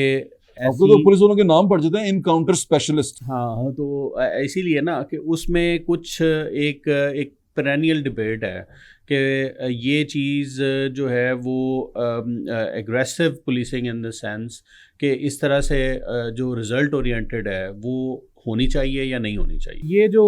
आपको तो पुलिस वालों के नाम पड़ जाते हैं, इनकाउंटर स्पेशलिस्ट।
हाँ, तो इसीलिए ना कि उसमें कुछ एक पेरेनियल डिबेट है कि ये चीज़ जो है वो aggressive policing in the sense कि इस तरह से जो रिज़ल्ट ओरिएंटेड है वो होनी चाहिए या नहीं होनी चाहिए। ये जो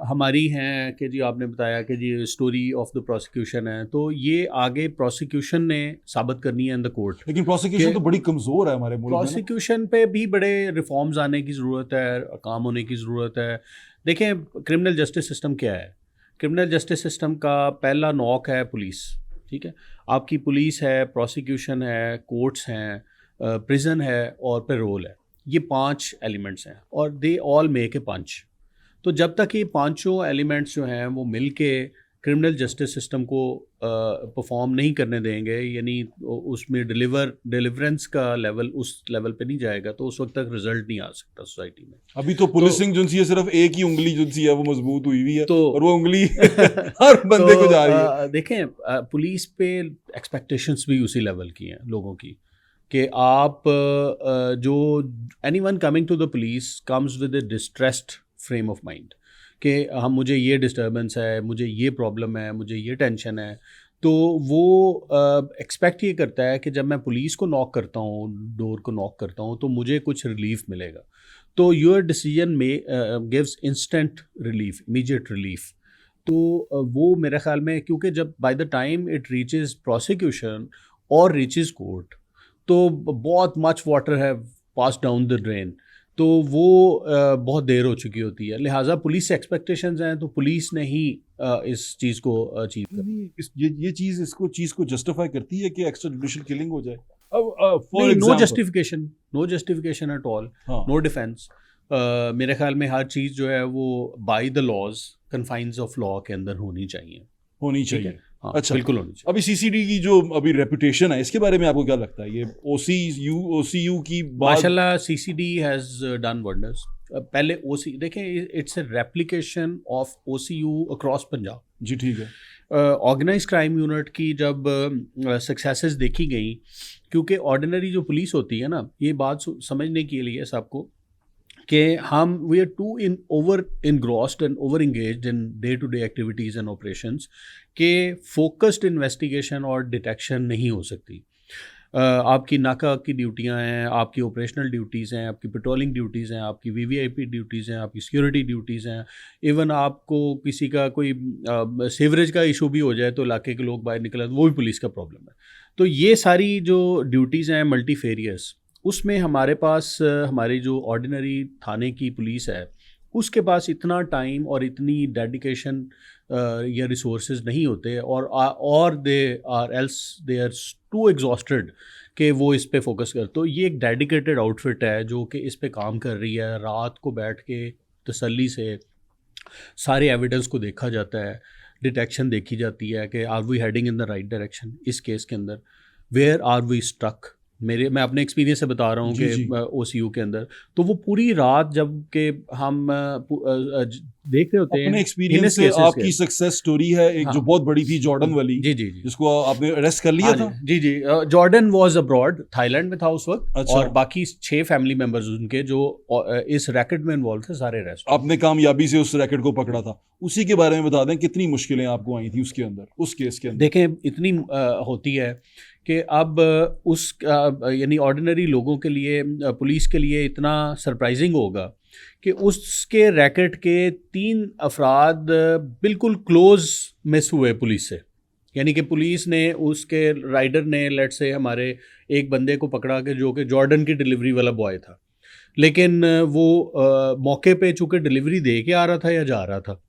हमारी हैं कि जी आपने बताया कि जी स्टोरी ऑफ द प्रोसिक्यूशन है, तो ये आगे प्रोसिक्यूशन ने साबित करनी है इन द कोर्ट।
लेकिन प्रोसिक्यूशन तो बड़ी कमज़ोर है हमारे मुल्क में।
प्रोसिक्यूशन पे भी बड़े रिफॉर्म्स आने की ज़रूरत है, काम होने की ज़रूरत है। देखें, क्रिमिनल जस्टिस सिस्टम क्या है? क्रिमिनल जस्टिस सिस्टम का पहला नॉक है पुलिस, ठीक है। आपकी पुलिस है, प्रोसिक्यूशन है, कोर्ट्स हैं, प्रिजन है और पेरोल है। ये 5 एलिमेंट्स हैं और दे ऑल मेक ए पंच। तो जब तक ये पांचों एलिमेंट्स जो हैं वो मिल के क्रिमिनल जस्टिस सिस्टम को परफॉर्म नहीं करने देंगे, यानी उसमें डिलीवरेंस का लेवल उस लेवल पे नहीं जाएगा, तो उस वक्त तक रिजल्ट नहीं आ सकता सोसाइटी में।
अभी तो पुलिसिंग जो है सिर्फ एक ही उंगली जो है वो मजबूत हुई हुई है,
तो
और वो उंगली हर बंदे को जा रही है।
देखें, पुलिस पे एक्सपेक्टेशंस भी उसी लेवल की हैं लोगों की कि आप जो anyone coming to the police comes with a distressed frame of mind कि हम मुझे ये डिस्टर्बेंस है, मुझे ये प्रॉब्लम है, मुझे ये टेंशन है, तो वो एक्सपेक्ट ये करता है कि जब मैं पुलिस को नॉक करता हूँ, डोर को नॉक करता हूँ, तो मुझे कुछ रिलीफ मिलेगा। तो योर डिसीजन में gives instant relief, immediate relief. तो वो मेरे ख्याल में, क्योंकि जब by the time it reaches prosecution और रीचेस कोर्ट, तो बहुत मच वाटर है पास डाउन द ड्रेन, तो वो बहुत देर हो चुकी होती है। लिहाजा पुलिस से एक्सपेक्टेशंस हैं, तो पुलिस ने ही इस चीज़ को अचीव कर।
ये चीज़ चीज़ को जस्टिफाई करती है कि एक्स्ट्रा जुडिशियल किलिंग हो जाए?
No justification at all, no defence. मेरे ख्याल में हर चीज़ जो है वो by the laws, confines of law के अंदर होनी चाहिए।
हाँ, अच्छा,
बिल्कुल होनी चाहिए।
अभी CCD की जो अभी रेपुटेशन है, इसके बारे में आपको क्या लगता है? ये OCU की
माशाल्लाह CCD हैज़ डन वंडर्स। पहले OC देखें, it's a replication of OCU across Punjab.
जी, ठीक है।
ऑर्गेनाइज क्राइम यूनिट की जब सक्सेसेस देखी गई, क्योंकि ऑर्डिनरी जो पुलिस होती है ना, ये बात समझने के लिए सबको कि हम we are too over engrossed and over engaged in day to day activities and operations के फोकस्ड इन्वेस्टिगेशन और डिटेक्शन नहीं हो सकती। आपकी नाका की ड्यूटियां हैं, आपकी ऑपरेशनल ड्यूटीज़ हैं, आपकी पेट्रोलिंग ड्यूटीज़ हैं, आपकी VVIP ड्यूटीज़ हैं, आपकी सिक्योरिटी ड्यूटीज़ हैं। इवन आपको किसी का कोई सीवरेज का इशू भी हो जाए तो इलाके के लोग बाहर निकले, वो भी पुलिस का प्रॉब्लम है। तो ये सारी जो ड्यूटीज़ हैं मल्टीफेरियस, उसमें हमारे पास हमारी जो ऑर्डिनरी थाने की पुलिस है उसके पास इतना टाइम और इतनी डेडिकेशन या रिसोर्सेज नहीं होते, और दे आर टू एग्जॉस्टेड कि वो इस पे फोकस कर। तो ये एक डेडिकेटेड आउटफिट है जो कि इस पे काम कर रही है। रात को बैठ के तसल्ली से सारे एविडेंस को देखा जाता है, डिटेक्शन देखी जाती है कि are we heading in the right direction इस केस के अंदर, वेयर आर वी स्ट्रक। मैं अपने एक्सपीरियंस से बता रहा हूँ कि OCU के अंदर तो वो पूरी रात जब के हम देख रहे होते हैं।
अपने एक्सपीरियंस से आपकी सक्सेस स्टोरी है एक, हाँ, जो बहुत बड़ी थी, जॉर्डन वाली।
जी,
जिसको आपने अरेस्ट कर लिया था।
जी, जॉर्डन वाज अब्रॉड, थाईलैंड में था उस वक्त।
अच्छा।
और बाकी 6 फैमिली मेंबर्स उनके जो इस रैकेट में इन्वॉल्व थे, सारे अरेस्ट।
आपने कामयाबी से उस रैकेट को पकड़ा था। उसी के बारे में बता दें, कितनी मुश्किलें आपको आई थी उसके अंदर, उस केस के अंदर?
देखें, इतनी होती है कि अब उस यानी ऑर्डिनरी लोगों के लिए पुलिस के लिए इतना सरप्राइजिंग होगा कि उसके रैकेट के 3 अफराद बिल्कुल क्लोज मिस हुए पुलिस से। यानी कि पुलिस ने उसके राइडर ने लेट से हमारे एक बंदे को पकड़ा के जो कि जॉर्डन की डिलीवरी वाला बॉय था, लेकिन वो मौके पे चूँकि डिलीवरी दे के आ रहा था या जा रहा था,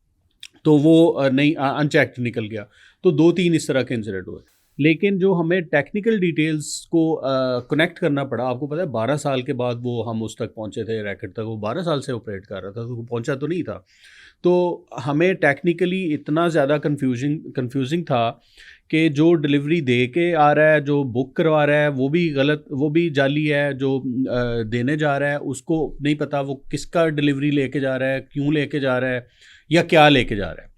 तो वो नहीं अनचेक्ड निकल गया। तो 2-3 इस तरह के इंसिडेंट हुए। लेकिन जो हमें टेक्निकल डिटेल्स को कनेक्ट करना पड़ा, आपको पता है 12 साल के बाद वो हम उस तक पहुंचे थे, रैकेट तक। वो 12 साल से ऑपरेट कर रहा था, तो वो पहुंचा तो नहीं था। तो हमें टेक्निकली इतना ज़्यादा कंफ्यूजिंग था कि जो डिलीवरी दे के आ रहा है, जो बुक करवा रहा है, वो भी गलत, वो भी जाली है। जो देने जा रहा है उसको नहीं पता वो किसका डिलीवरी लेके जा रहा है, क्यों लेके जा रहा है या क्या लेके जा रहा है।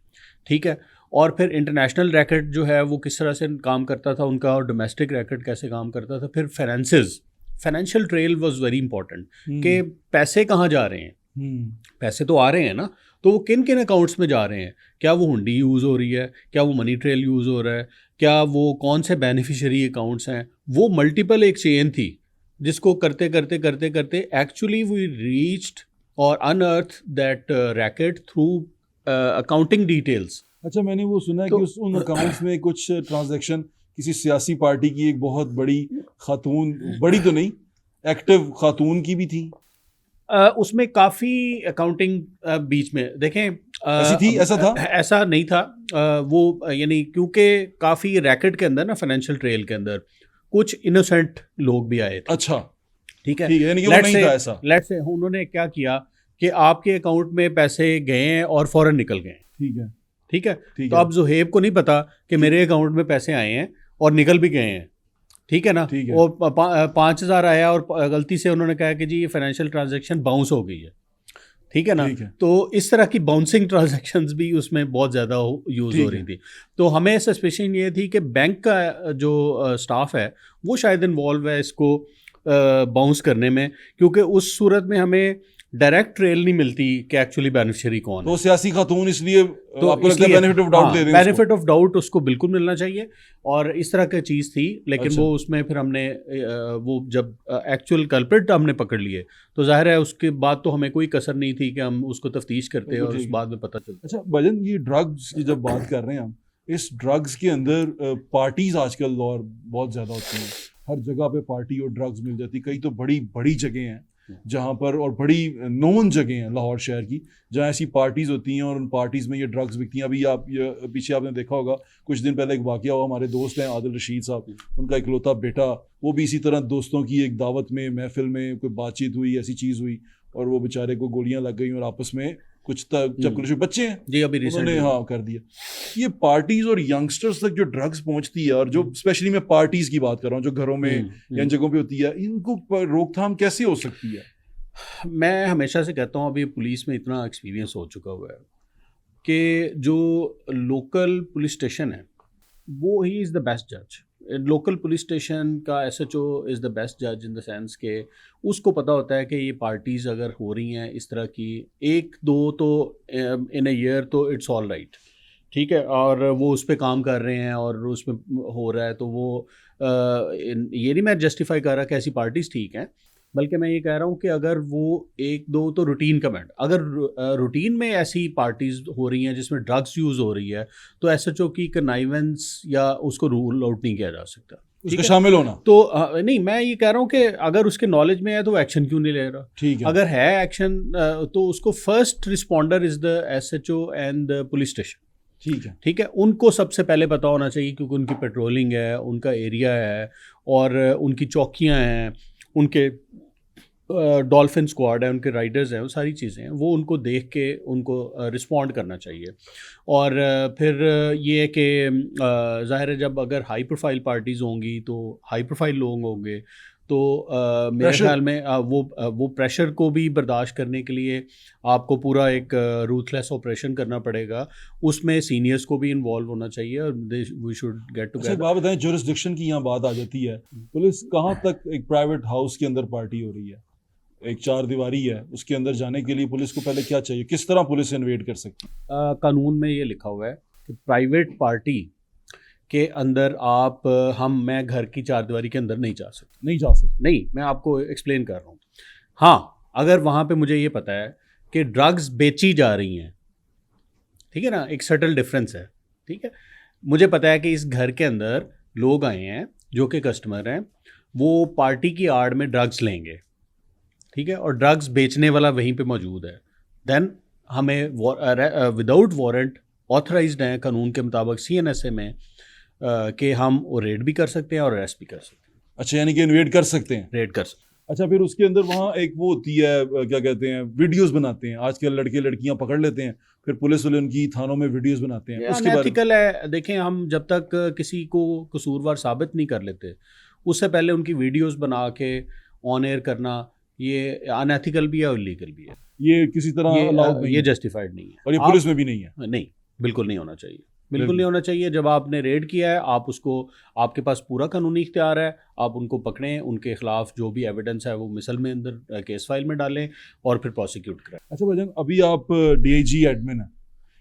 ठीक है। और फिर इंटरनेशनल रैकेट जो है वो किस तरह से काम करता था उनका, और डोमेस्टिक रैकेट कैसे काम करता था। फिर financial trail was very important कि पैसे कहाँ जा रहे हैं। पैसे तो आ रहे हैं ना, तो वो किन किन अकाउंट्स में जा रहे हैं। क्या वो हुंडी यूज़ हो रही है, क्या वो मनी ट्रेल यूज़ हो रहा है, क्या वो कौन से बेनिफिशियरी अकाउंट्स हैं। वो मल्टीपल एक चेन थी जिसको करते करते करते करते एक्चुअली वी रीच्ड और unearth that racket through accounting details.
अच्छा, मैंने वो सुना है
तो
कि उन अकाउंट्स में कुछ ट्रांजैक्शन किसी सियासी पार्टी की एक बहुत बड़ी खातून, बड़ी तो नहीं, एक्टिव खातून की भी थी।
उसमें काफ़ी अकाउंटिंग बीच में देखें
ऐसी थी, ऐसा था?
ऐसा नहीं था। वो यानी क्योंकि काफ़ी रैकेट के अंदर ना, फाइनेंशियल ट्रेल के अंदर कुछ इनोसेंट लोग भी आए थे।
अच्छा,
ठीक है।
ठीक है, यानी कि वो नहीं था ऐसा।
लेट्स से उन्होंने क्या किया कि आपके अकाउंट में पैसे गए हैं और फौरन निकल गए हैं।
ठीक है,
ठीक है।
ठीक
तो
है,
अब जुहेब को नहीं पता कि मेरे अकाउंट में पैसे आए हैं और निकल भी गए हैं। ठीक है ना।
ठीक है।
वो 5,000 आया और गलती से उन्होंने कहा कि जी ये फाइनेंशियल ट्रांजैक्शन बाउंस हो गई है। ठीक है ना।
ठीक है।
तो इस तरह की बाउंसिंग ट्रांजैक्शंस भी उसमें बहुत ज़्यादा यूज़ हो
ठीक
रही
है।
थी। तो हमें सस्पेशन ये थी कि बैंक का जो स्टाफ है वो शायद इन्वॉल्व है इसको बाउंस करने में, क्योंकि उस सूरत में हमें डायरेक्ट ट्रेल नहीं मिलती कि एक्चुअली बेनिफिशियरी कौन है।
तो सियासी खातून इसलिए
तो
आपको लगता है
इसलिए
बेनिफिट ऑफ डाउट दे दें उसको?
बेनिफिट ऑफ डाउट उसको बिल्कुल मिलना चाहिए, और इस तरह की चीज़ थी। लेकिन
अच्छा।
वो उसमें फिर हमने वो जब एक्चुअल कल्प्रिट हमने पकड़ लिए तो जाहिर है उसके बाद तो हमें कोई कसर नहीं थी कि हम उसको तफ्तीश करते और उस बाद में पता चलता।
अच्छा भजन, ये ड्रग्स की जब बात कर रहे हैं हम, इस ड्रग्स के अंदर पार्टीज आजकल और बहुत ज़्यादा होती हैं। हर जगह पे पार्टी और ड्रग्स मिल जाती। कई तो बड़ी बड़ी जगह हैं जहाँ पर, और बड़ी नोन जगह हैं लाहौर शहर की, जहाँ ऐसी पार्टीज़ होती हैं और उन पार्टीज़ में ये ड्रग्स बिकती हैं। अभी आप पीछे आपने देखा होगा, कुछ दिन पहले एक वाक़या हुआ, हमारे दोस्त हैं आदिल रशीद साहब, उनका इकलौता बेटा, वो भी इसी तरह दोस्तों की एक दावत में, महफिल में कोई बातचीत हुई, ऐसी चीज़ हुई और वो बेचारे को गोलियां लग गई और आपस में कुछ चक्कर, बच्चे हैं
जी अभी
उन्होंने हाँ कर दिया। ये पार्टीज और यंगस्टर्स तक जो ड्रग्स पहुंचती है, और जो स्पेशली मैं पार्टीज की बात कर रहा हूँ जो घरों में या इन जगहों पे होती है, इनको रोकथाम कैसे हो सकती है?
मैं हमेशा से कहता हूँ, अभी पुलिस में इतना एक्सपीरियंस हो चुका हुआ है कि जो लोकल पुलिस स्टेशन है वो ही इज़ द बेस्ट जज। लोकल पुलिस स्टेशन का SHO इज़ द बेस्ट जज इन द सेंस के उसको पता होता है कि ये पार्टीज़ अगर हो रही हैं इस तरह की, 1-2 तो इन अ ईयर तो इट्स ऑल राइट। ठीक है। और वो उस पर काम कर रहे हैं और उस पर हो रहा है, तो वो ये नहीं मैं जस्टिफाई कर रहा कि ऐसी पार्टीज़ ठीक हैं, बल्कि मैं ये कह रहा हूँ कि अगर वो 1-2 तो रूटीन कमेंट, अगर रूटीन में ऐसी पार्टीज़ हो रही हैं जिसमें ड्रग्स यूज़ हो रही है, तो SHO की कनाइवेंस या उसको रूल आउट नहीं किया जा सकता।
उसका शामिल होना
तो नहीं, मैं ये कह रहा हूँ कि अगर उसके नॉलेज में है तो एक्शन क्यों नहीं ले रहा।
ठीक है।
अगर है एक्शन तो उसको first responder is the SHO and the police station.
ठीक है।
ठीक है। उनको सबसे पहले पता होना चाहिए क्योंकि उनकी पेट्रोलिंग है, उनका एरिया है और उनकी चौकियाँ हैं, उनके डॉल्फिन स्क्वाड है, उनके राइडर्स हैं, वो सारी चीज़ें हैं, वो उनको देख के उनको रिस्पॉन्ड करना चाहिए। और फिर ये है कि ज़ाहिर है जब अगर हाई प्रोफाइल पार्टीज़ होंगी तो हाई प्रोफाइल लोग होंगे, तो मेरे ख्याल में वो प्रेशर को भी बर्दाश्त करने के लिए आपको पूरा एक रूथलेस ऑपरेशन करना पड़ेगा। उसमें सीनियर्स को भी इन्वॉल्व होना चाहिए और वी शुड गेट
अच्छा,
टुगेदर।
बात बताएं, जुरिस्डिक्शन की यहाँ बात आ जाती है। पुलिस कहाँ तक, एक प्राइवेट हाउस के अंदर पार्टी हो रही है, एक 4 दीवारी है, उसके अंदर जाने के लिए पुलिस को पहले क्या चाहिए, किस तरह पुलिस इन्वेड कर सकती है?
कानून में ये लिखा हुआ है कि प्राइवेट पार्टी के अंदर मैं घर की चारदीवारी के अंदर नहीं जा सकता।
नहीं जा सकते।
नहीं, मैं आपको एक्सप्लेन कर रहा हूँ। हाँ, अगर वहाँ पे मुझे ये पता है कि ड्रग्स बेची जा रही हैं, ठीक है ना, एक सटल डिफरेंस है, ठीक है। मुझे पता है कि इस घर के अंदर लोग आए हैं जो कि कस्टमर हैं, वो पार्टी की आड़ में ड्रग्स लेंगे, ठीक है, और ड्रग्स बेचने वाला वहीं पे मौजूद है, देन हमें विदाउट वारंट ऑथराइज्ड हैं कानून के मुताबिक CNSA में कि हम वो रेड भी कर सकते हैं और अरेस्ट भी कर सकते हैं।
अच्छा, यानी कि इन्वेड कर सकते हैं।
रेड कर सकते हैं।
अच्छा, फिर उसके अंदर वहाँ एक वो होती है, क्या कहते हैं, वीडियोस बनाते हैं। आजकल लड़के लड़कियां पकड़ लेते हैं, फिर पुलिस वाले उनकी थानों में वीडियोस बनाते हैं। उसके बारे में
अनएथिकल है। देखें, हम जब तक किसी को कसूरवार साबित नहीं कर लेते, उससे पहले उनकी वीडियोस बना के ऑन एयर करना, ये अनएथिकल भी है और इलीगल भी है।
ये किसी तरह अलाउड नहीं
ये
है
जस्टिफाइड नहीं है,
और ये पुलिस में भी नहीं है।
नहीं, बिल्कुल नहीं होना चाहिए, बिल्कुल नहीं होना चाहिए। जब आपने रेड किया है, आप उसको, आपके पास पूरा कानूनी इख्तियार है, आप उनको पकड़ें, उनके खिलाफ जो भी एविडेंस है वो मिसल में अंदर केस फाइल में डालें और फिर प्रोसिक्यूट करें।
अच्छा भाईजान, अभी आप DIG एडमिन है,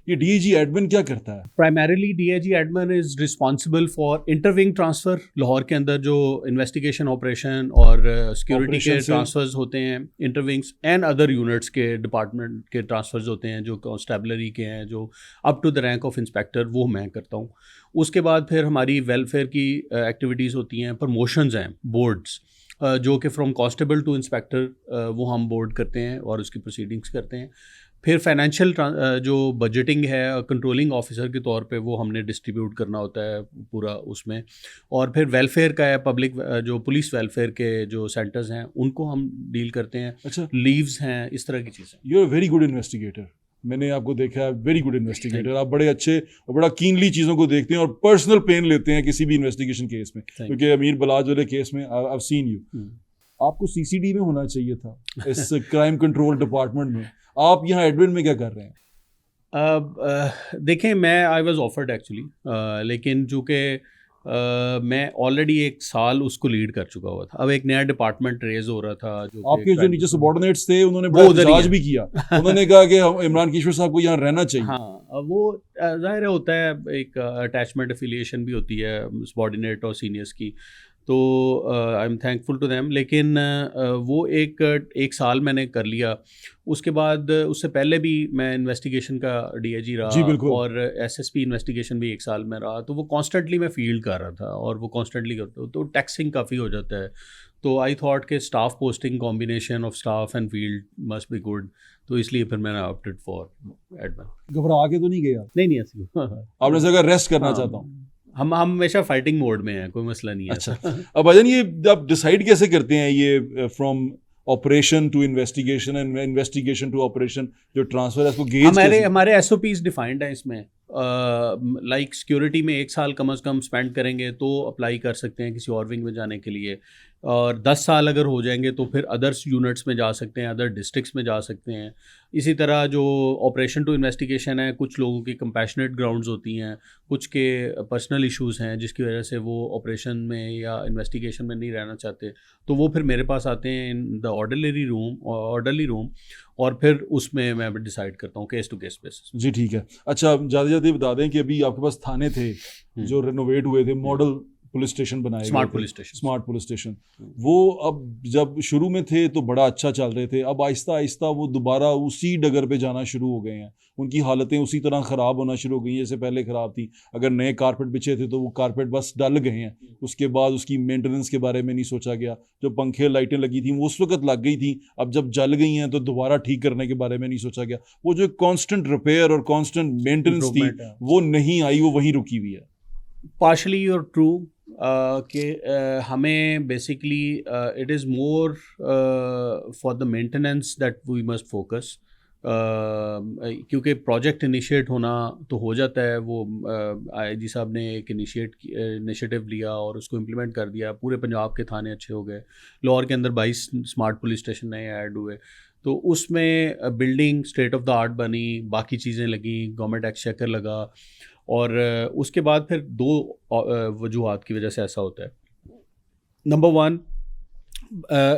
ये DIG एडमिन क्या करता है?
Primarily DIG admin is responsible for interwing transfer. Lahore के अंदर जो इन्वेस्टिगेशन ऑपरेशन और सिक्योरिटी के ट्रांसफर्स होते हैं, इंटरविंग्स एंड अदर यूनिट्स के डिपार्टमेंट के ट्रांसफर्स होते हैं, जो कॉन्स्टेबलरी के हैं, जो up to the rank of inspector, वो मैं करता हूँ। उसके बाद फिर हमारी वेलफेयर की एक्टिविटीज़ होती हैं, प्रमोशंस हैं, बोर्ड्स जो कि फ्रॉम कांस्टेबल टू इंस्पेक्टर वो हम बोर्ड करते हैं और उसकी प्रोसीडिंग्स करते हैं। फिर फाइनेंशियल जो बजटिंग है, कंट्रोलिंग ऑफिसर के तौर पे वो हमने डिस्ट्रीब्यूट करना होता है पूरा उसमें। और फिर वेलफेयर का है, पब्लिक जो पुलिस वेलफेयर के जो सेंटर्स हैं उनको हम डील करते हैं।
अच्छा,
लीव्स हैं, इस तरह की चीज़ें।
You are very good investigator. मैंने आपको देखा है, वेरी गुड इन्वेस्टिगेटर। आप बड़े अच्छे और बड़ा कीनली चीज़ों को देखते हैं और पर्सनल पेन लेते हैं किसी भी इन्वेस्टिगेशन केस में, क्योंकि अमीर बलाज वाले केस में आई हैव सीन यू। आपको CCD में होना चाहिए था, इस क्राइम कंट्रोल डिपार्टमेंट में। आप यहाँ एडमिन में क्या कर रहे हैं?
देखें, मैं आई वाज ऑफर्ड एक्चुअली, लेकिन चूँकि मैं ऑलरेडी 1 साल उसको लीड कर चुका हुआ था। अब एक नया डिपार्टमेंट रेज हो रहा था। जो
आपके जो नीचे सबॉर्डिनेट्स थे उन्होंने बड़ा एहतजाज भी किया। उन्होंने कहा कि इमरान कीश्वर साहब को यहाँ रहना चाहिए।
हाँ, वो जाहिर होता है, एक अटैचमेंट एफिलिएशन भी होती है सबॉर्डिनेट और सीनियर्स की, तो I am thankful to them. लेकिन वो एक साल मैंने कर लिया। उसके बाद उससे पहले भी मैं इन्वेस्टिगेशन का DIG रहा और SSP इन्वेस्टिगेशन भी 1 साल में रहा, तो वो कॉन्स्टेंटली मैं फील्ड कर रहा था और वो कॉन्स्टेंटली करता, तो टैक्सिंग काफ़ी हो जाता है। तो आई थॉट के staff posting combination of staff and field must be good, तो इसलिए फिर मैंने ऑप्टेड फॉर एडमिन।
घबरा के तो नहीं गया?
नहीं ऐसी
आपने जगह रेस्ट करना चाहता हूँ।
हम हमेशा फाइटिंग मोड में हैं, कोई मसला नहीं है।
अच्छा, अब भाईजान ये आप डिसाइड कैसे करते हैं ये from operation to investigation and investigation to operation, जो ट्रांसफर है इसको गेज
हमारे SOPs डिफाइंड हैं इसमें। लाइक सिक्योरिटी में 1 साल कम से कम स्पेंड करेंगे तो अप्लाई कर सकते हैं किसी और विंग में जाने के लिए, और 10 साल अगर हो जाएंगे तो फिर अदर्स यूनिट्स में जा सकते हैं, अदर डिस्ट्रिक्ट्स में जा सकते हैं। इसी तरह जो ऑपरेशन टू इन्वेस्टिगेशन है, कुछ लोगों की कंपैशनेट ग्राउंड्स होती हैं, कुछ के पर्सनल इश्यूज़ हैं जिसकी वजह से वो ऑपरेशन में या इन्वेस्टिगेशन में नहीं रहना चाहते, तो वो फिर मेरे पास आते हैं इन द ऑर्डरली रूम और फिर उसमें मैं डिसाइड करता हूँ केस टू केस बेसिस।
जी ठीक है। अच्छा, ज़्यादा बता दें कि अभी आपके पास थाने थे जो रेनोवेट हुए थे, मॉडल पुलिस स्टेशन बनाए, स्मार्ट पुलिस स्टेशन। वो अब जब शुरू में थे तो बड़ा अच्छा चल रहे थे, अब आहिस्ता आहिस्ता वो दोबारा उसी डगर पे जाना शुरू हो गए हैं। उनकी हालतें उसी तरह ख़राब होना शुरू हो गई हैं जैसे पहले ख़राब थी। अगर नए कारपेट बिछे थे तो वो कारपेट बस डल गए हैं, उसके बाद उसकी मेंटेनेंस के बारे में नहीं सोचा गया। जो पंखे लाइटें लगी थी वो उस वक्त लग गई थी, अब जब जल गई हैं तो दोबारा ठीक करने के बारे में नहीं सोचा गया। वो जो कॉन्स्टेंट रिपेयर और कॉन्स्टेंट मेंटेनेंस थी वो नहीं आई, वो वहीं रुकी हुई है।
पार्शली और ट्रू कि हमें basically it is more for the maintenance that we must focus, क्योंकि प्रोजेक्ट इनिशिएट होना तो हो जाता है, वो IG साहब ने एक इनिशिएटिव लिया और उसको इम्प्लीमेंट कर दिया, पूरे पंजाब के थाने अच्छे हो गए। लाहौर के अंदर 22 स्मार्ट पुलिस स्टेशन नए ऐड हुए, तो उसमें building state of the art बनी, बाकी चीज़ें लगी, गवर्नमेंट एक्सचेकर लगा, और उसके बाद फिर 2 वजूहात की वजह से ऐसा होता है। नंबर 1,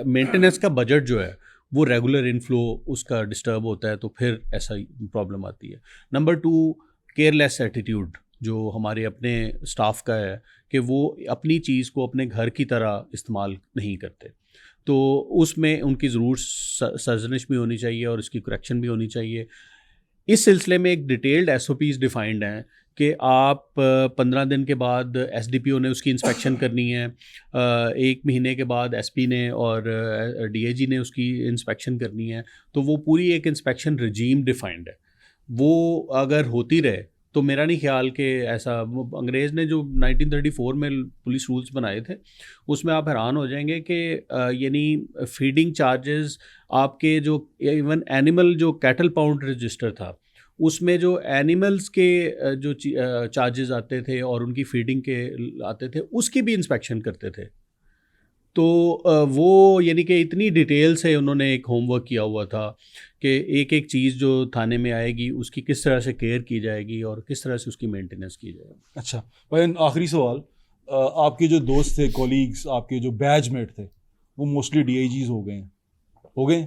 मेंटेनेंस का बजट जो है वो रेगुलर इनफ्लो उसका डिस्टर्ब होता है, तो फिर ऐसा प्रॉब्लम आती है। नंबर 2, केयरलेस एटीट्यूड जो हमारे अपने स्टाफ का है कि वो अपनी चीज़ को अपने घर की तरह इस्तेमाल नहीं करते, तो उसमें उनकी ज़रूर सर्जनिश भी होनी चाहिए और उसकी करेक्शन भी होनी चाहिए। इस सिलसिले में एक डिटेल्ड SOPs डिफाइंड हैं कि आप 15 दिन के बाद SDPO ने उसकी इंस्पेक्शन करनी है, 1 महीने के बाद SP ने और DAG ने उसकी इंस्पेक्शन करनी है। तो वो पूरी एक इंस्पेक्शन रजीम डिफाइंड है। वो अगर होती रहे तो मेरा नहीं ख्याल कि ऐसा अंग्रेज़ ने जो 1934 में पुलिस रूल्स बनाए थे उसमें आप हैरान हो जाएंगे कि यानी फीडिंग चार्जेस आपके जो इवन एनिमल जो कैटल पाउंड रजिस्टर था उसमें जो एनिमल्स के जो चार्जेस आते थे और उनकी फीडिंग के आते थे उसकी भी इंस्पेक्शन करते थे। तो वो यानी कि इतनी डिटेल से उन्होंने एक होमवर्क किया हुआ था कि एक एक चीज़ जो थाने में आएगी उसकी किस तरह से केयर की जाएगी और किस तरह से उसकी मेंटेनेंस की जाएगी।
अच्छा भाई, आखिरी सवाल, आपके जो दोस्त थे, कॉलीग्स, आपके जो बैचमेट थे, वो मोस्टली DIGs हो गए?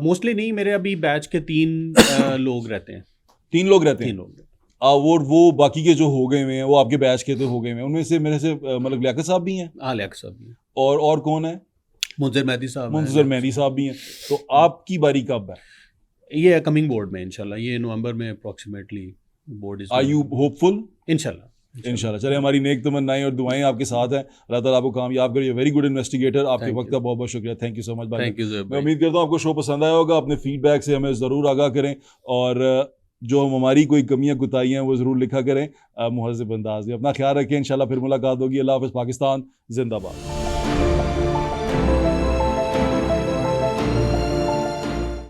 मोस्टली नहीं, मेरे अभी बैच के 3 लोग रहते हैं।
3 लोग रहते हैं?
3 लोग।
वो बाकी के जो हो गए हुए हैं वो आपके बैच के तो हो गए हुए हैं, उनमें से मेरे से मतलब लियाकत साहब भी हैं?
हाँ, लियाकत साहब भी हैं।
और कौन है?
मुंज़र मेहदी साहब।
मुंज़र मेहदी साहब भी हैं। तो आपकी बारी कब है?
ये कमिंग बोर्ड में इंशाल्लाह, ये नवंबर में approximately board is.
Are you hopeful?
इंशाल्लाह।
चले, हमारी नेक तमन्नाएं और दुआएं आपके साथ हैं। अल्लाह ताला आपको कामयाब करे। Very good investigator. आपके वक्त का बहुत बहुत शुक्रिया। थैंक यू सो मच भाई। मैं उम्मीद करता हूँ आपको शो पसंद आया होगा। अपने फीडबैक से हमें ज़रूर आगाह करें और जो हमारी कोई कमियां कुताहियां हैं वो ज़रूर लिखा करें मुहज़्ज़ब अंदाज़ में। अपना ख्याल रखें। इंशाल्लाह फिर मुलाकात होगी। अल्लाह हाफ़िज़। पाकिस्तान जिंदाबाद।